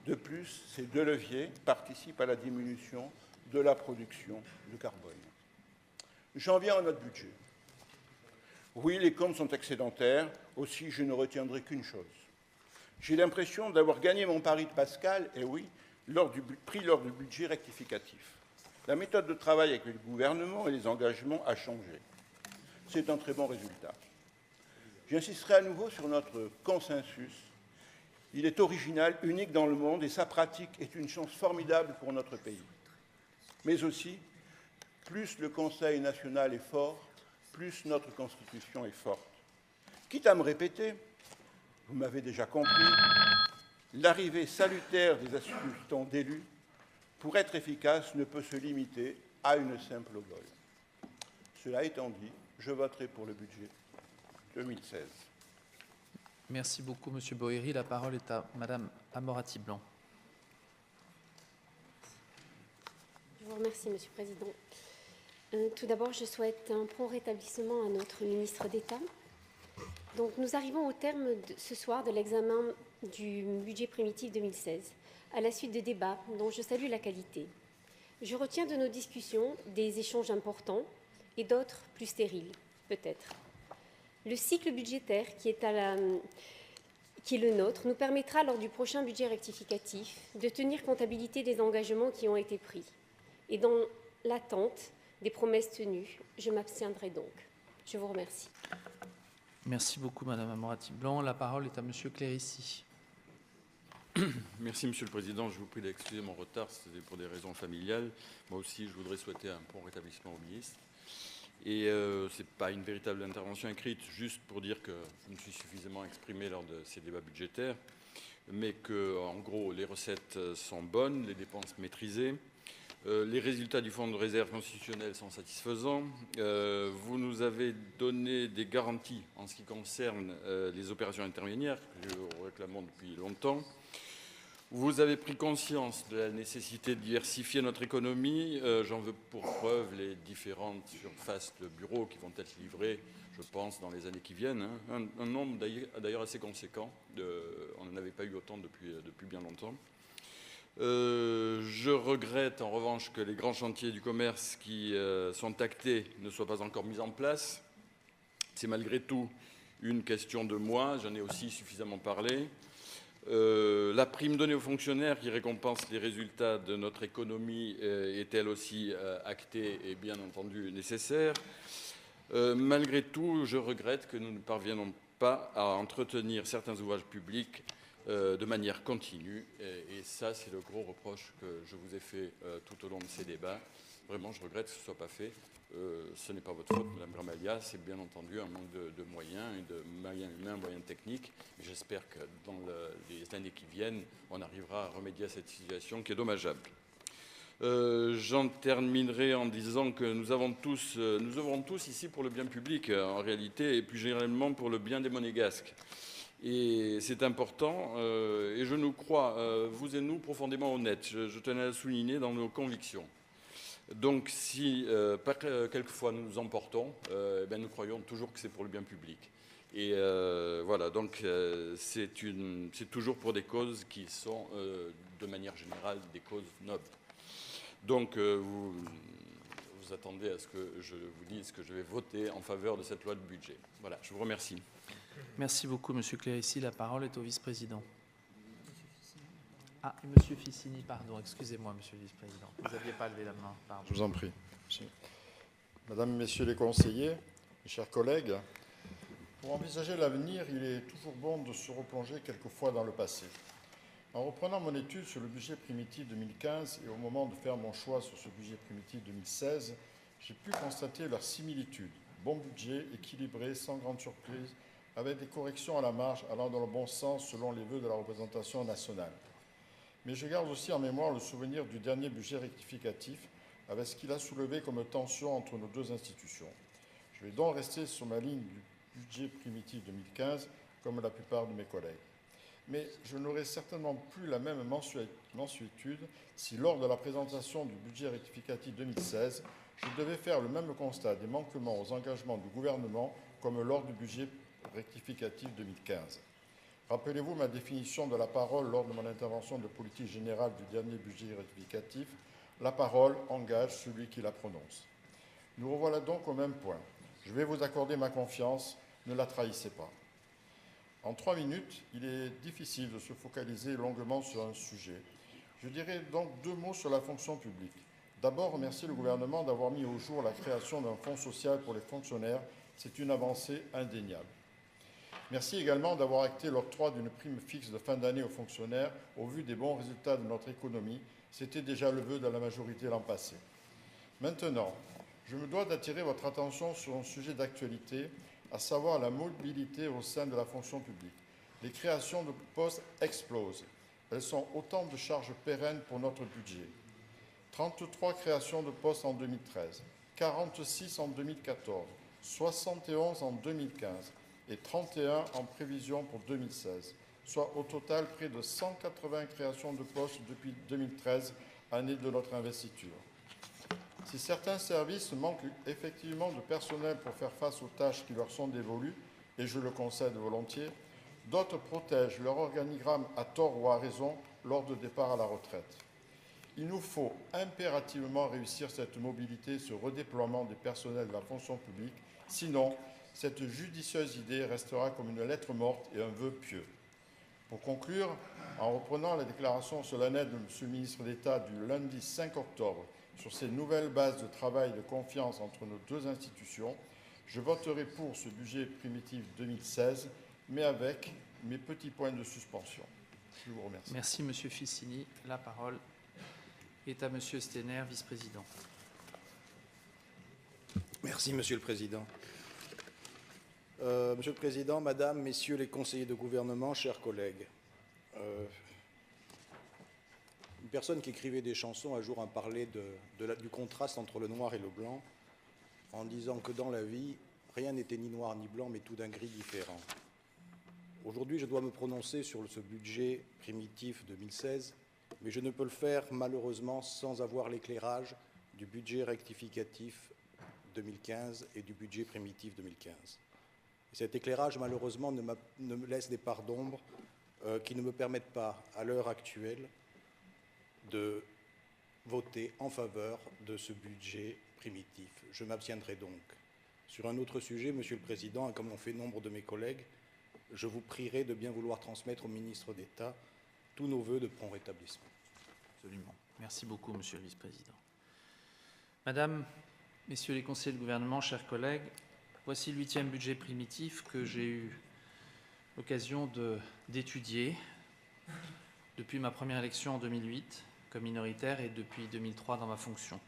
De plus, ces 2 leviers participent à la diminution de la production de carbone. J'en viens à notre budget. Oui, les comptes sont excédentaires, aussi je ne retiendrai qu'une chose. J'ai l'impression d'avoir gagné mon pari de Pascal, et oui, lors du budget rectificatif. La méthode de travail avec le gouvernement et les engagements a changé. C'est un très bon résultat. J'insisterai à nouveau sur notre consensus. Il est original, unique dans le monde, et sa pratique est une chance formidable pour notre pays. Mais aussi, plus le Conseil national est fort, plus notre Constitution est forte. Quitte à me répéter, vous m'avez déjà compris, l'arrivée salutaire des assistants d'élus, pour être efficace, ne peut se limiter à une simple vol. Cela étant dit, je voterai pour le budget 2016. Merci beaucoup, Monsieur Boéry. La parole est à Madame Amorati Blanc. Je vous remercie, Monsieur le Président. Tout d'abord, je souhaite un prompt rétablissement à notre ministre d'État. Donc, nous arrivons au terme ce soir de l'examen du budget primitif 2016, à la suite de débats dont je salue la qualité. Je retiens de nos discussions des échanges importants et d'autres plus stériles, peut-être. Le cycle budgétaire qui est le nôtre nous permettra, lors du prochain budget rectificatif, de tenir comptabilité des engagements qui ont été pris. Et dans l'attente des promesses tenues, je m'abstiendrai donc. Je vous remercie. Merci beaucoup, Madame Amorati Blanc. La parole est à Monsieur Clérici. Merci, Monsieur le Président. Je vous prie d'excuser mon retard, c'était pour des raisons familiales. Moi aussi, je voudrais souhaiter un prompt rétablissement au ministre. Et ce n'est pas une véritable intervention écrite, juste pour dire que je me suis suffisamment exprimé lors de ces débats budgétaires, mais que, en gros, les recettes sont bonnes, les dépenses maîtrisées. Les résultats du fonds de réserve constitutionnel sont satisfaisants. Vous nous avez donné des garanties en ce qui concerne les opérations intermédiaires, que nous réclamons depuis longtemps. Vous avez pris conscience de la nécessité de diversifier notre économie. J'en veux pour preuve les différentes surfaces de bureaux qui vont être livrées, je pense, dans les années qui viennent. Un nombre d'ailleurs assez conséquent. On n'en avait pas eu autant depuis bien longtemps. Je regrette en revanche que les grands chantiers du commerce qui sont actés ne soient pas encore mis en place. C'est malgré tout une question de mois, j'en ai aussi suffisamment parlé. La prime donnée aux fonctionnaires qui récompense les résultats de notre économie est elle aussi actée et bien entendu nécessaire. Malgré tout, je regrette que nous ne parviennons pas à entretenir certains ouvrages publics de manière continue. Et ça, c'est le gros reproche que je vous ai fait tout au long de ces débats. Vraiment, je regrette que ce ne soit pas fait. Ce n'est pas votre faute, Madame Gramalia, c'est bien entendu un manque de moyens, et de moyens humains, moyens techniques. J'espère que dans les années qui viennent, on arrivera à remédier à cette situation qui est dommageable. J'en terminerai en disant que nous œuvrons tous ici pour le bien public, en réalité, et plus généralement pour le bien des Monégasques. Et c'est important, et je nous crois, vous et nous, profondément honnêtes. Je tenais à le souligner dans nos convictions. Donc, si quelquefois nous nous emportons, nous croyons toujours que c'est pour le bien public. Et voilà, donc c'est toujours pour des causes qui sont, de manière générale, des causes nobles. Donc, vous attendez à ce que je vous dise que je vais voter en faveur de cette loi de budget. Voilà, je vous remercie. Merci beaucoup, Monsieur Clérici. La parole est au vice-président. Ah, et Monsieur Ficini, pardon, excusez-moi, Monsieur le vice-président. Vous n'aviez pas levé la main, pardon. Je vous en prie. Mesdames, Messieurs les conseillers, mes chers collègues, pour envisager l'avenir, il est toujours bon de se replonger quelquefois dans le passé. En reprenant mon étude sur le budget primitif 2015 et au moment de faire mon choix sur ce budget primitif 2016, j'ai pu constater leur similitude. Bon budget, équilibré, sans grande surprise, avec des corrections à la marge allant dans le bon sens selon les vœux de la représentation nationale. Mais je garde aussi en mémoire le souvenir du dernier budget rectificatif, avec ce qu'il a soulevé comme tension entre nos deux institutions. Je vais donc rester sur ma ligne du budget primitif 2015, comme la plupart de mes collègues. Mais je n'aurai certainement plus la même mansuétude si, lors de la présentation du budget rectificatif 2016, je devais faire le même constat des manquements aux engagements du gouvernement comme lors du budget rectificatif 2015. Rappelez-vous ma définition de la parole lors de mon intervention de politique générale du dernier budget rectificatif. La parole engage celui qui la prononce. Nous revoilà donc au même point. Je vais vous accorder ma confiance, ne la trahissez pas. En 3 minutes, il est difficile de se focaliser longuement sur un sujet. Je dirais donc 2 mots sur la fonction publique. D'abord, remercier le gouvernement d'avoir mis au jour la création d'un fonds social pour les fonctionnaires. C'est une avancée indéniable. Merci également d'avoir acté l'octroi d'une prime fixe de fin d'année aux fonctionnaires au vu des bons résultats de notre économie. C'était déjà le vœu de la majorité l'an passé. Maintenant, je me dois d'attirer votre attention sur un sujet d'actualité, à savoir la mobilité au sein de la fonction publique. Les créations de postes explosent. Elles sont autant de charges pérennes pour notre budget. 33 créations de postes en 2013, 46 en 2014, 71 en 2015 et 31 en prévision pour 2016, soit au total près de 180 créations de postes depuis 2013, année de notre investiture. Si certains services manquent effectivement de personnel pour faire face aux tâches qui leur sont dévolues, et je le concède volontiers, d'autres protègent leur organigramme à tort ou à raison lors de départ à la retraite. Il nous faut impérativement réussir cette mobilité, ce redéploiement des personnels de la fonction publique, sinon cette judicieuse idée restera comme une lettre morte et un vœu pieux. Pour conclure, en reprenant la déclaration solennelle de M. le ministre d'État du lundi 5 octobre sur ces nouvelles bases de travail et de confiance entre nos deux institutions, je voterai pour ce budget primitif 2016, mais avec mes petits points de suspension. Je vous remercie. Merci, M. Ficini. La parole est à M. Steiner, vice-président. Merci, Monsieur le Président. Monsieur le Président, Madame, Messieurs les conseillers de gouvernement, chers collègues, une personne qui écrivait des chansons un jour a parlé du contraste entre le noir et le blanc, en disant que dans la vie, rien n'était ni noir ni blanc, mais tout d'un gris différent. Aujourd'hui, je dois me prononcer sur ce budget primitif 2016, mais je ne peux le faire malheureusement sans avoir l'éclairage du budget rectificatif 2015 et du budget primitif 2015. Et cet éclairage, malheureusement, ne me laisse des parts d'ombre qui ne me permettent pas, à l'heure actuelle, de voter en faveur de ce budget primitif. Je m'abstiendrai donc. Sur un autre sujet, Monsieur le Président, et comme l'ont fait nombre de mes collègues, je vous prierai de bien vouloir transmettre au ministre d'État tous nos vœux de prompt rétablissement. Absolument. Merci beaucoup, Monsieur le Vice-président. Madame, Messieurs les conseillers de gouvernement, chers collègues, voici le 8e budget primitif que j'ai eu l'occasion d'étudier depuis ma première élection en 2008 comme minoritaire et depuis 2003 dans ma fonction.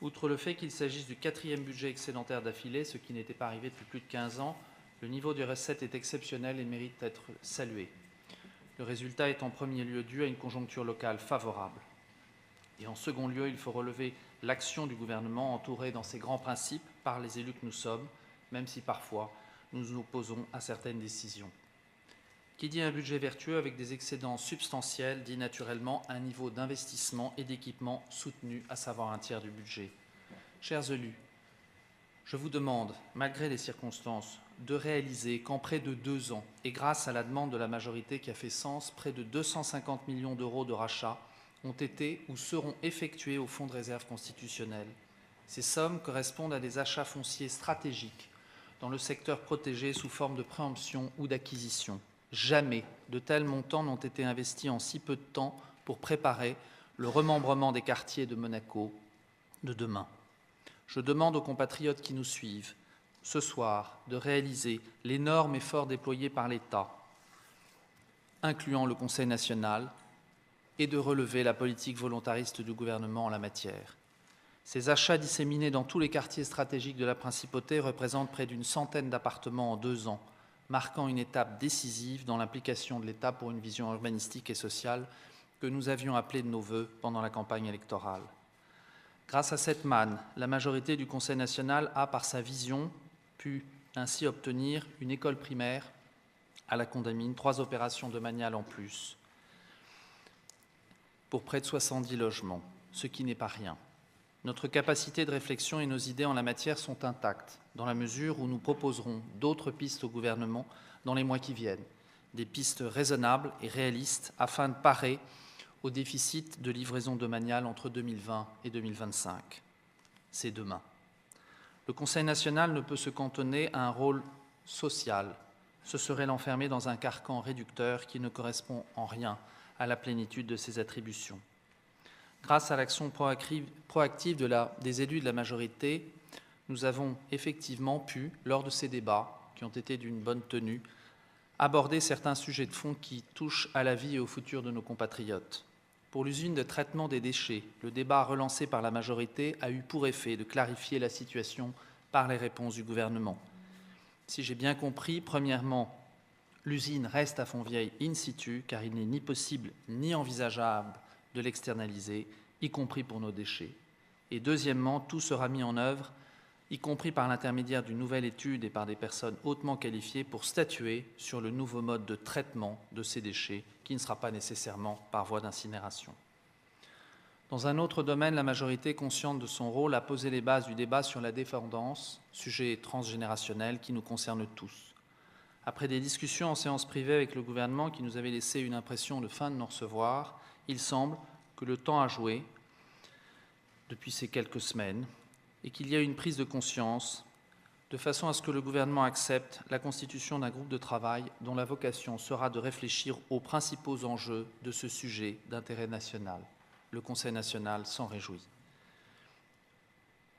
Outre le fait qu'il s'agisse du 4e budget excédentaire d'affilée, ce qui n'était pas arrivé depuis plus de 15 ans, le niveau des recettes est exceptionnel et mérite d'être salué. Le résultat est en premier lieu dû à une conjoncture locale favorable. Et en second lieu, il faut relever l'action du gouvernement entourée dans ses grands principes par les élus que nous sommes, même si parfois nous nous opposons à certaines décisions. Qui dit un budget vertueux avec des excédents substantiels dit naturellement un niveau d'investissement et d'équipement soutenu, à savoir un tiers du budget. Chers élus, je vous demande, malgré les circonstances, de réaliser qu'en près de 2 ans, et grâce à la demande de la majorité qui a fait sens, près de 250 millions d'euros de rachats ont été ou seront effectués au Fonds de réserve constitutionnel. Ces sommes correspondent à des achats fonciers stratégiques dans le secteur protégé sous forme de préemption ou d'acquisition. Jamais de tels montants n'ont été investis en si peu de temps pour préparer le remembrement des quartiers de Monaco de demain. Je demande aux compatriotes qui nous suivent ce soir de réaliser l'énorme effort déployé par l'État, incluant le Conseil national, et de relever la politique volontariste du gouvernement en la matière. Ces achats disséminés dans tous les quartiers stratégiques de la Principauté représentent près d'une centaine d'appartements en 2 ans, marquant une étape décisive dans l'implication de l'État pour une vision urbanistique et sociale que nous avions appelée de nos vœux pendant la campagne électorale. Grâce à cette manne, la majorité du Conseil national a, par sa vision, pu ainsi obtenir une école primaire à la Condamine, 3 opérations de Magnal en plus, pour près de 70 logements, ce qui n'est pas rien. Notre capacité de réflexion et nos idées en la matière sont intactes, dans la mesure où nous proposerons d'autres pistes au gouvernement dans les mois qui viennent, des pistes raisonnables et réalistes afin de parer au déficit de livraison domaniale entre 2020 et 2025. C'est demain. Le Conseil national ne peut se cantonner à un rôle social. Ce serait l'enfermer dans un carcan réducteur qui ne correspond en rien à la plénitude de ses attributions. Grâce à l'action proactive des élus de la majorité, nous avons effectivement pu, lors de ces débats, qui ont été d'une bonne tenue, aborder certains sujets de fond qui touchent à la vie et au futur de nos compatriotes. Pour l'usine de traitement des déchets, le débat relancé par la majorité a eu pour effet de clarifier la situation par les réponses du gouvernement. Si j'ai bien compris, premièrement, l'usine reste à Fontvieille in situ, car il n'est ni possible ni envisageable de l'externaliser, y compris pour nos déchets. Et deuxièmement, tout sera mis en œuvre, y compris par l'intermédiaire d'une nouvelle étude et par des personnes hautement qualifiées pour statuer sur le nouveau mode de traitement de ces déchets, qui ne sera pas nécessairement par voie d'incinération. Dans un autre domaine, la majorité, consciente de son rôle, a posé les bases du débat sur la dépendance, sujet transgénérationnel qui nous concerne tous. Après des discussions en séance privée avec le gouvernement qui nous avait laissé une impression de fin de non-recevoir, il semble que le temps a joué depuis ces quelques semaines et qu'il y a une prise de conscience de façon à ce que le gouvernement accepte la constitution d'un groupe de travail dont la vocation sera de réfléchir aux principaux enjeux de ce sujet d'intérêt national. Le Conseil national s'en réjouit.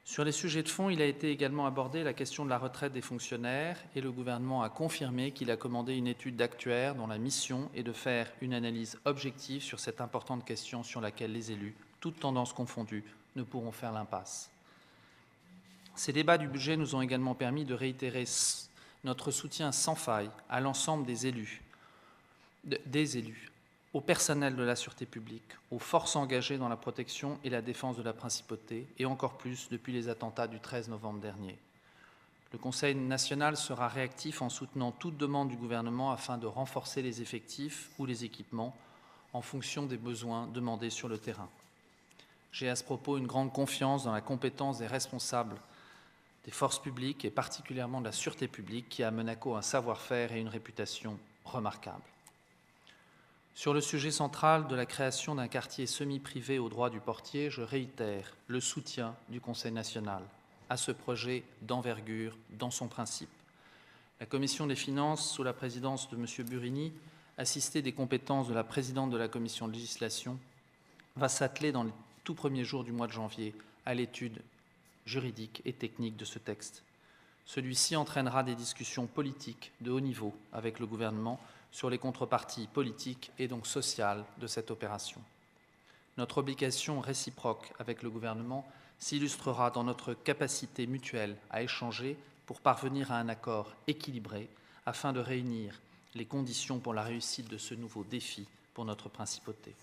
Sur les sujets de fond, il a été également abordé la question de la retraite des fonctionnaires et le gouvernement a confirmé qu'il a commandé une étude d'actuaire dont la mission est de faire une analyse objective sur cette importante question sur laquelle les élus, toutes tendances confondues, ne pourront faire l'impasse. Ces débats du budget nous ont également permis de réitérer notre soutien sans faille à l'ensemble des élus, au personnel de la sûreté publique, aux forces engagées dans la protection et la défense de la principauté, et encore plus depuis les attentats du 13 novembre dernier. Le Conseil national sera réactif en soutenant toute demande du gouvernement afin de renforcer les effectifs ou les équipements en fonction des besoins demandés sur le terrain. J'ai à ce propos une grande confiance dans la compétence des responsables des forces publiques et particulièrement de la sûreté publique qui a à Monaco un savoir-faire et une réputation remarquables. Sur le sujet central de la création d'un quartier semi-privé au droit du portier, je réitère le soutien du Conseil national à ce projet d'envergure dans son principe. La Commission des finances, sous la présidence de M. Burini, assistée des compétences de la présidente de la Commission de législation, va s'atteler dans les tout premiers jours du mois de janvier à l'étude juridique et technique de ce texte. Celui-ci entraînera des discussions politiques de haut niveau avec le gouvernement sur les contreparties politiques et donc sociales de cette opération. Notre obligation réciproque avec le gouvernement s'illustrera dans notre capacité mutuelle à échanger pour parvenir à un accord équilibré afin de réunir les conditions pour la réussite de ce nouveau défi pour notre principauté.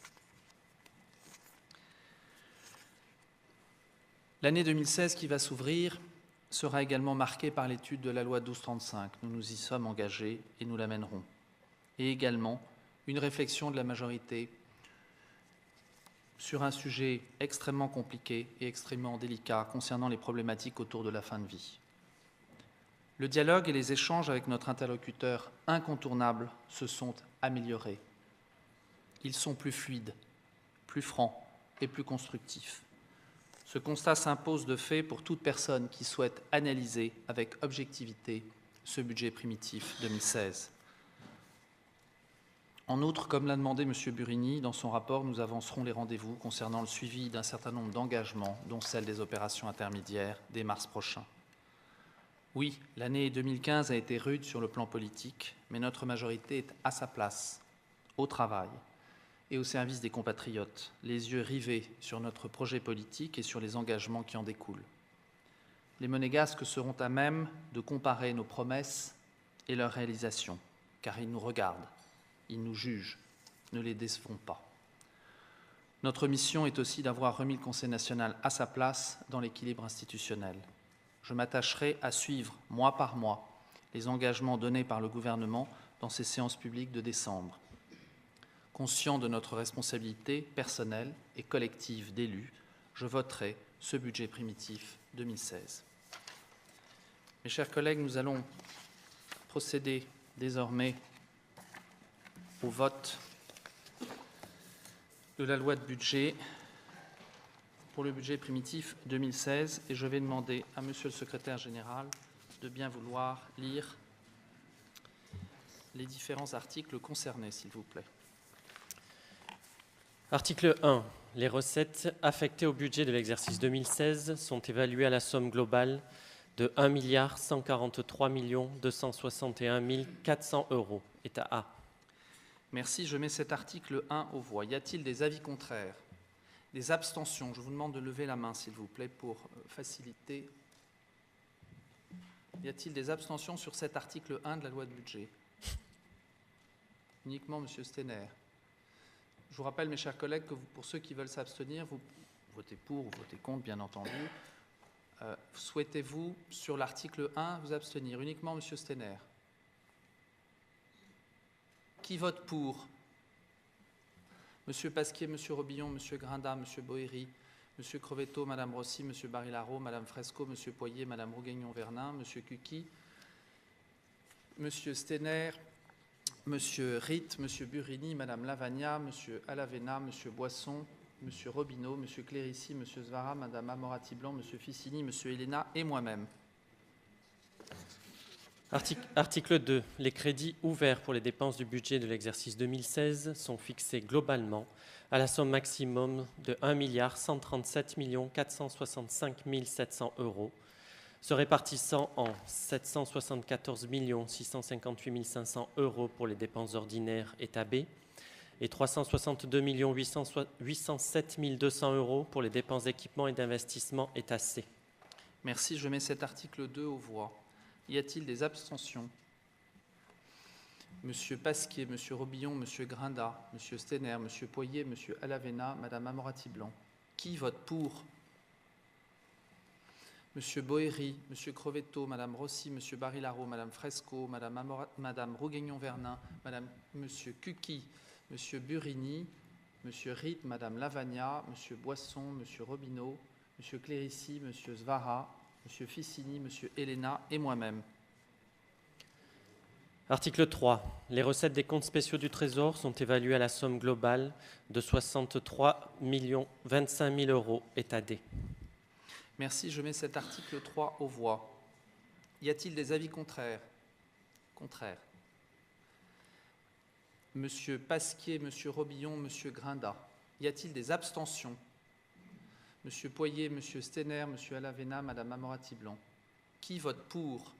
L'année 2016 qui va s'ouvrir sera également marquée par l'étude de la loi 1235. Nous nous y sommes engagés et nous l'amènerons. Et également une réflexion de la majorité sur un sujet extrêmement compliqué et extrêmement délicat concernant les problématiques autour de la fin de vie. Le dialogue et les échanges avec notre interlocuteur incontournable se sont améliorés. Ils sont plus fluides, plus francs et plus constructifs. Ce constat s'impose de fait pour toute personne qui souhaite analyser avec objectivité ce budget primitif 2016. En outre, comme l'a demandé M. Burini, dans son rapport, nous avancerons les rendez-vous concernant le suivi d'un certain nombre d'engagements, dont celle des opérations intermédiaires dès mars prochain. Oui, l'année 2015 a été rude sur le plan politique, mais notre majorité est à sa place, au travail et au service des compatriotes, les yeux rivés sur notre projet politique et sur les engagements qui en découlent. Les Monégasques seront à même de comparer nos promesses et leurs réalisations, car ils nous regardent, ils nous jugent, ne les décevons pas. Notre mission est aussi d'avoir remis le Conseil national à sa place dans l'équilibre institutionnel. Je m'attacherai à suivre, mois par mois, les engagements donnés par le gouvernement dans ces séances publiques de décembre. Conscient de notre responsabilité personnelle et collective d'élus, je voterai ce budget primitif 2016. Mes chers collègues, nous allons procéder désormais au vote de la loi de budget pour le budget primitif 2016 et je vais demander à Monsieur le secrétaire général de bien vouloir lire les différents articles concernés, s'il vous plaît. Article 1. Les recettes affectées au budget de l'exercice 2016 sont évaluées à la somme globale de 1 143 261 400 €. État A. Merci. Je mets cet article 1 aux voix. Y a-t-il des avis contraires? Des abstentions? Je vous demande de lever la main, s'il vous plaît, pour faciliter. Y a-t-il des abstentions sur cet article 1 de la loi de budget? Uniquement M. Stener. Je vous rappelle, mes chers collègues, que pour ceux qui veulent s'abstenir, vous votez pour ou votez contre, bien entendu. Souhaitez-vous, sur l'article 1, vous abstenir? Uniquement M. Stener. Qui vote pour? M. Pasquier, M. Robillon, M. Grinda, M. Boéry, M. Crevetto, Mme Rossi, M. Barilaro, Mme Fresco, M. Poirier, Mme Rougaignon-Vernin, M. Cuqui, M. Stener, M. Ritt, M. Burini, Mme Lavagna, M. Alavena, M. Boisson, M. Robineau, M. Clérici, M. Svara, Mme Amorati-Blanc, M. Ficini, M. Elena et moi-même. Article 2. Les crédits ouverts pour les dépenses du budget de l'exercice 2016 sont fixés globalement à la somme maximum de 1 137 465 700 €, se répartissant en 774 658 500 € pour les dépenses ordinaires état B et 362 807 200 € pour les dépenses d'équipement et d'investissement état C. Merci. Je mets cet article 2 aux voix. Y a-t-il des abstentions? M. Pasquier, M. Robillon, M. Grinda, M. Stener, M. Poirier, M. Alavena, Mme Amorati-Blanc. Qui vote pour? M. Boéry, M. Crevetto, Mme Rossi, M. Barilaro, Mme Fresco, Mme Rougaignon-Vernin, M. Cuqui, M. Burini, M. Ritt, Mme Lavagna, M. Boisson, M. Robineau, M. Clérici, M. Svara, M. Ficini, M. Elena et moi-même. Article 3. Les recettes des comptes spéciaux du Trésor sont évaluées à la somme globale de 63 025 000 euros, état D. Merci. Je mets cet article 3 aux voix. Y a-t-il des avis contraires? Contraires. Monsieur Pasquier, Monsieur Robillon, Monsieur Grinda. Y a-t-il des abstentions? Monsieur Poirier, Monsieur Stener, Monsieur Alavena, Madame Amorati-Blanc. Qui vote pour?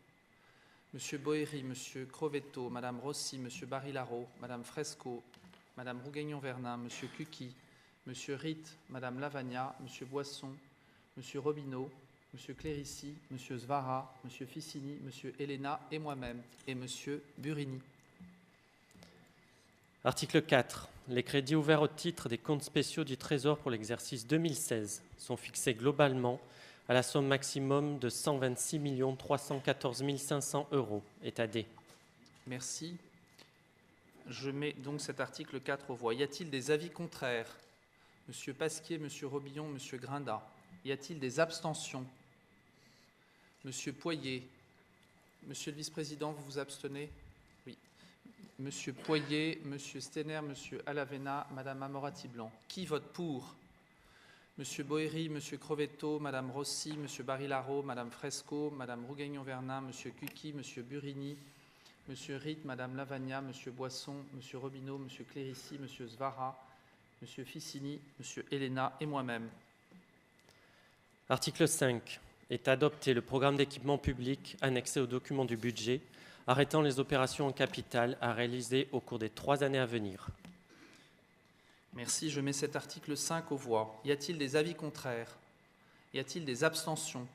Monsieur Boéry, Monsieur Crovetto, Madame Rossi, Monsieur Barilaro, Madame Fresco, Madame Rougaignon-Vernin, Monsieur Cuqui, Monsieur Ritt, Madame Lavagna, Monsieur Boisson, Monsieur Robineau, Monsieur Clérici, Monsieur Svara, Monsieur Ficini, Monsieur Elena et moi-même, et Monsieur Burini. Article 4. Les crédits ouverts au titre des comptes spéciaux du Trésor pour l'exercice 2016 sont fixés globalement à la somme maximum de 126 314 500 euros, état D. Merci. Je mets donc cet article 4 aux voix. Y a-t-il des avis contraires? Monsieur Pasquier, Monsieur Robillon, Monsieur Grinda. Y a-t-il des abstentions? Monsieur Poirier. Monsieur le vice-président, vous vous abstenez? Oui. Monsieur Poirier, Monsieur Stener, Monsieur Alavena, Madame Amorati-Blanc. Qui vote pour? Monsieur Boéry, Monsieur Crovetto, Madame Rossi, Monsieur Barilaro, Madame Fresco, Madame Rougaignon-Vernin, Monsieur Cuqui, Monsieur Burini, Monsieur Ritt, Madame Lavagna, Monsieur Boisson, Monsieur Robineau, Monsieur Clérici, Monsieur Svara, Monsieur Ficini, Monsieur Elena et moi-même. Article 5. Est adopté le programme d'équipement public annexé au document du budget, arrêtant les opérations en capital à réaliser au cours des 3 années à venir. Merci. Je mets cet article 5 aux voix. Y a-t-il des avis contraires? Y a-t-il des abstentions?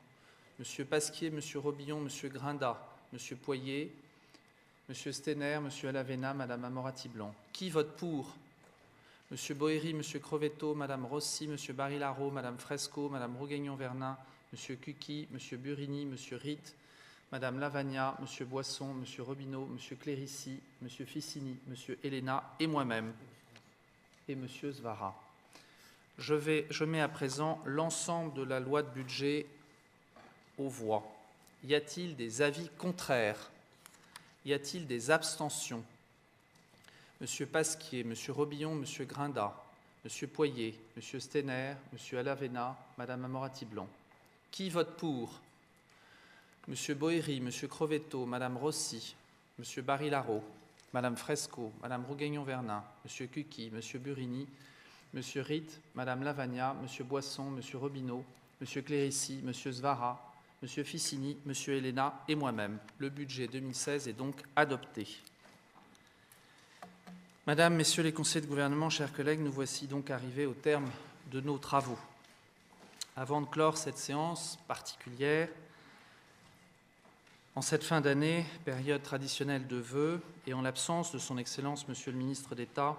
Monsieur Pasquier, Monsieur Robillon, Monsieur Grinda, Monsieur Poirier, Monsieur Stener, Monsieur Alavena, Madame Amorati-Blanc. Qui vote pour? Monsieur Boéry, Monsieur Crovetto, Madame Rossi, Monsieur Barilaro, Madame Fresco, Madame Rougaignon-Vernin, Monsieur Cuqui, Monsieur Burini, Monsieur Ritt, Madame Lavagna, Monsieur Boisson, Monsieur Robineau, Monsieur Clérici, Monsieur Ficini, Monsieur Elena et moi-même. Et Monsieur Svara. Je mets à présent l'ensemble de la loi de budget aux voix. Y a-t-il des avis contraires? Y a-t-il des abstentions? Monsieur Pasquier, Monsieur Robillon, Monsieur Grinda, Monsieur Poirier, Monsieur Stener, Monsieur Alavena, Madame Amorati-Blanc. Qui vote pour? Monsieur Boéry, Monsieur Crovetto, Madame Rossi, Monsieur Barilaro, Madame Fresco, Madame Rougaignon-Vernin, Monsieur Cuqui, Monsieur Burini, Monsieur Ritt, Madame Lavagna, Monsieur Boisson, Monsieur Robineau, Monsieur Clérici, Monsieur Svara, Monsieur Ficini, Monsieur Elena et moi-même. Le budget 2016 est donc adopté. Madame, Messieurs les conseillers de gouvernement, chers collègues, nous voici donc arrivés au terme de nos travaux. Avant de clore cette séance particulière, en cette fin d'année, période traditionnelle de vœux, et en l'absence de son Excellence Monsieur le ministre d'État,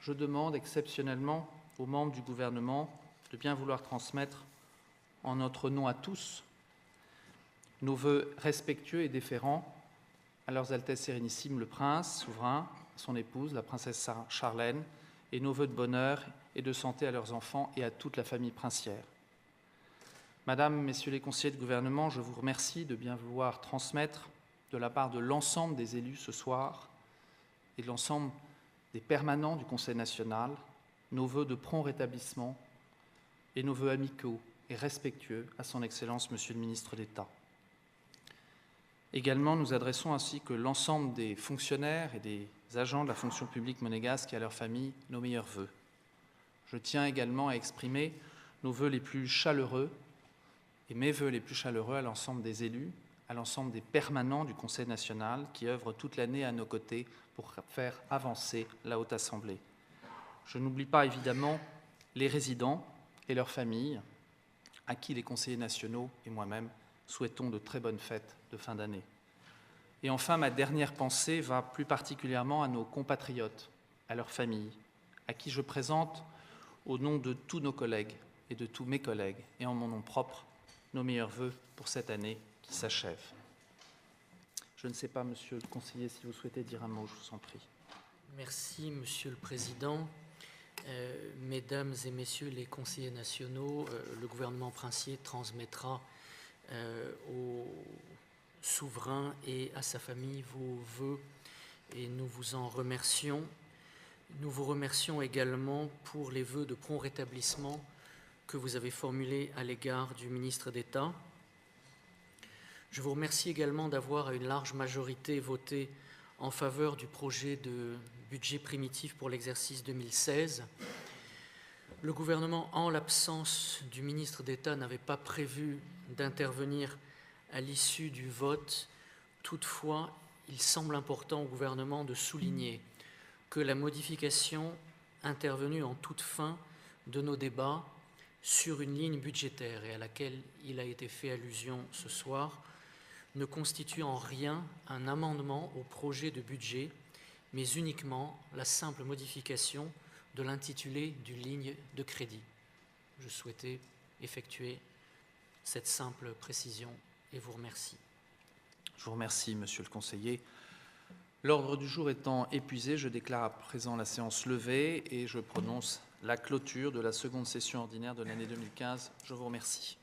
je demande exceptionnellement aux membres du gouvernement de bien vouloir transmettre, en notre nom à tous, nos vœux respectueux et déférents à leurs Altesses Sérénissimes le Prince souverain, son épouse, la princesse Charlène, et nos vœux de bonheur et de santé à leurs enfants et à toute la famille princière. Madame, Messieurs les conseillers de gouvernement, je vous remercie de bien vouloir transmettre de la part de l'ensemble des élus ce soir et de l'ensemble des permanents du Conseil national nos vœux de prompt rétablissement et nos vœux amicaux et respectueux à son Excellence Monsieur le ministre d'État. Également, nous adressons ainsi que l'ensemble des fonctionnaires et des agents de la fonction publique monégasque et à leurs familles nos meilleurs vœux. Je tiens également à exprimer nos vœux les plus chaleureux et mes vœux les plus chaleureux à l'ensemble des élus, à l'ensemble des permanents du Conseil national qui œuvrent toute l'année à nos côtés pour faire avancer la Haute Assemblée. Je n'oublie pas évidemment les résidents et leurs familles, à qui les conseillers nationaux et moi-même souhaitons de très bonnes fêtes de fin d'année. Et enfin, ma dernière pensée va plus particulièrement à nos compatriotes, à leurs familles, à qui je présente, au nom de tous nos collègues et de tous mes collègues, et en mon nom propre, nos meilleurs vœux pour cette année qui s'achève. Je ne sais pas, Monsieur le conseiller, si vous souhaitez dire un mot, je vous en prie. Merci, Monsieur le Président. Mesdames et Messieurs les conseillers nationaux, le gouvernement princier transmettra au souverain et à sa famille vos vœux et nous vous en remercions. Nous vous remercions également pour les vœux de prompt rétablissement que vous avez formulés à l'égard du ministre d'État. Je vous remercie également d'avoir à une large majorité voté en faveur du projet de budget primitif pour l'exercice 2016. Le gouvernement, en l'absence du ministre d'État, n'avait pas prévu d'intervenir à l'issue du vote. Toutefois, il semble important au gouvernement de souligner que la modification intervenue en toute fin de nos débats sur une ligne budgétaire et à laquelle il a été fait allusion ce soir ne constitue en rien un amendement au projet de budget, mais uniquement la simple modification de l'intitulé d'une ligne de crédit. Je souhaitais effectuer cette simple précision et vous remercie. Je vous remercie, monsieur le conseiller. L'ordre du jour étant épuisé, je déclare à présent la séance levée et je prononce la clôture de la seconde session ordinaire de l'année 2015. Je vous remercie.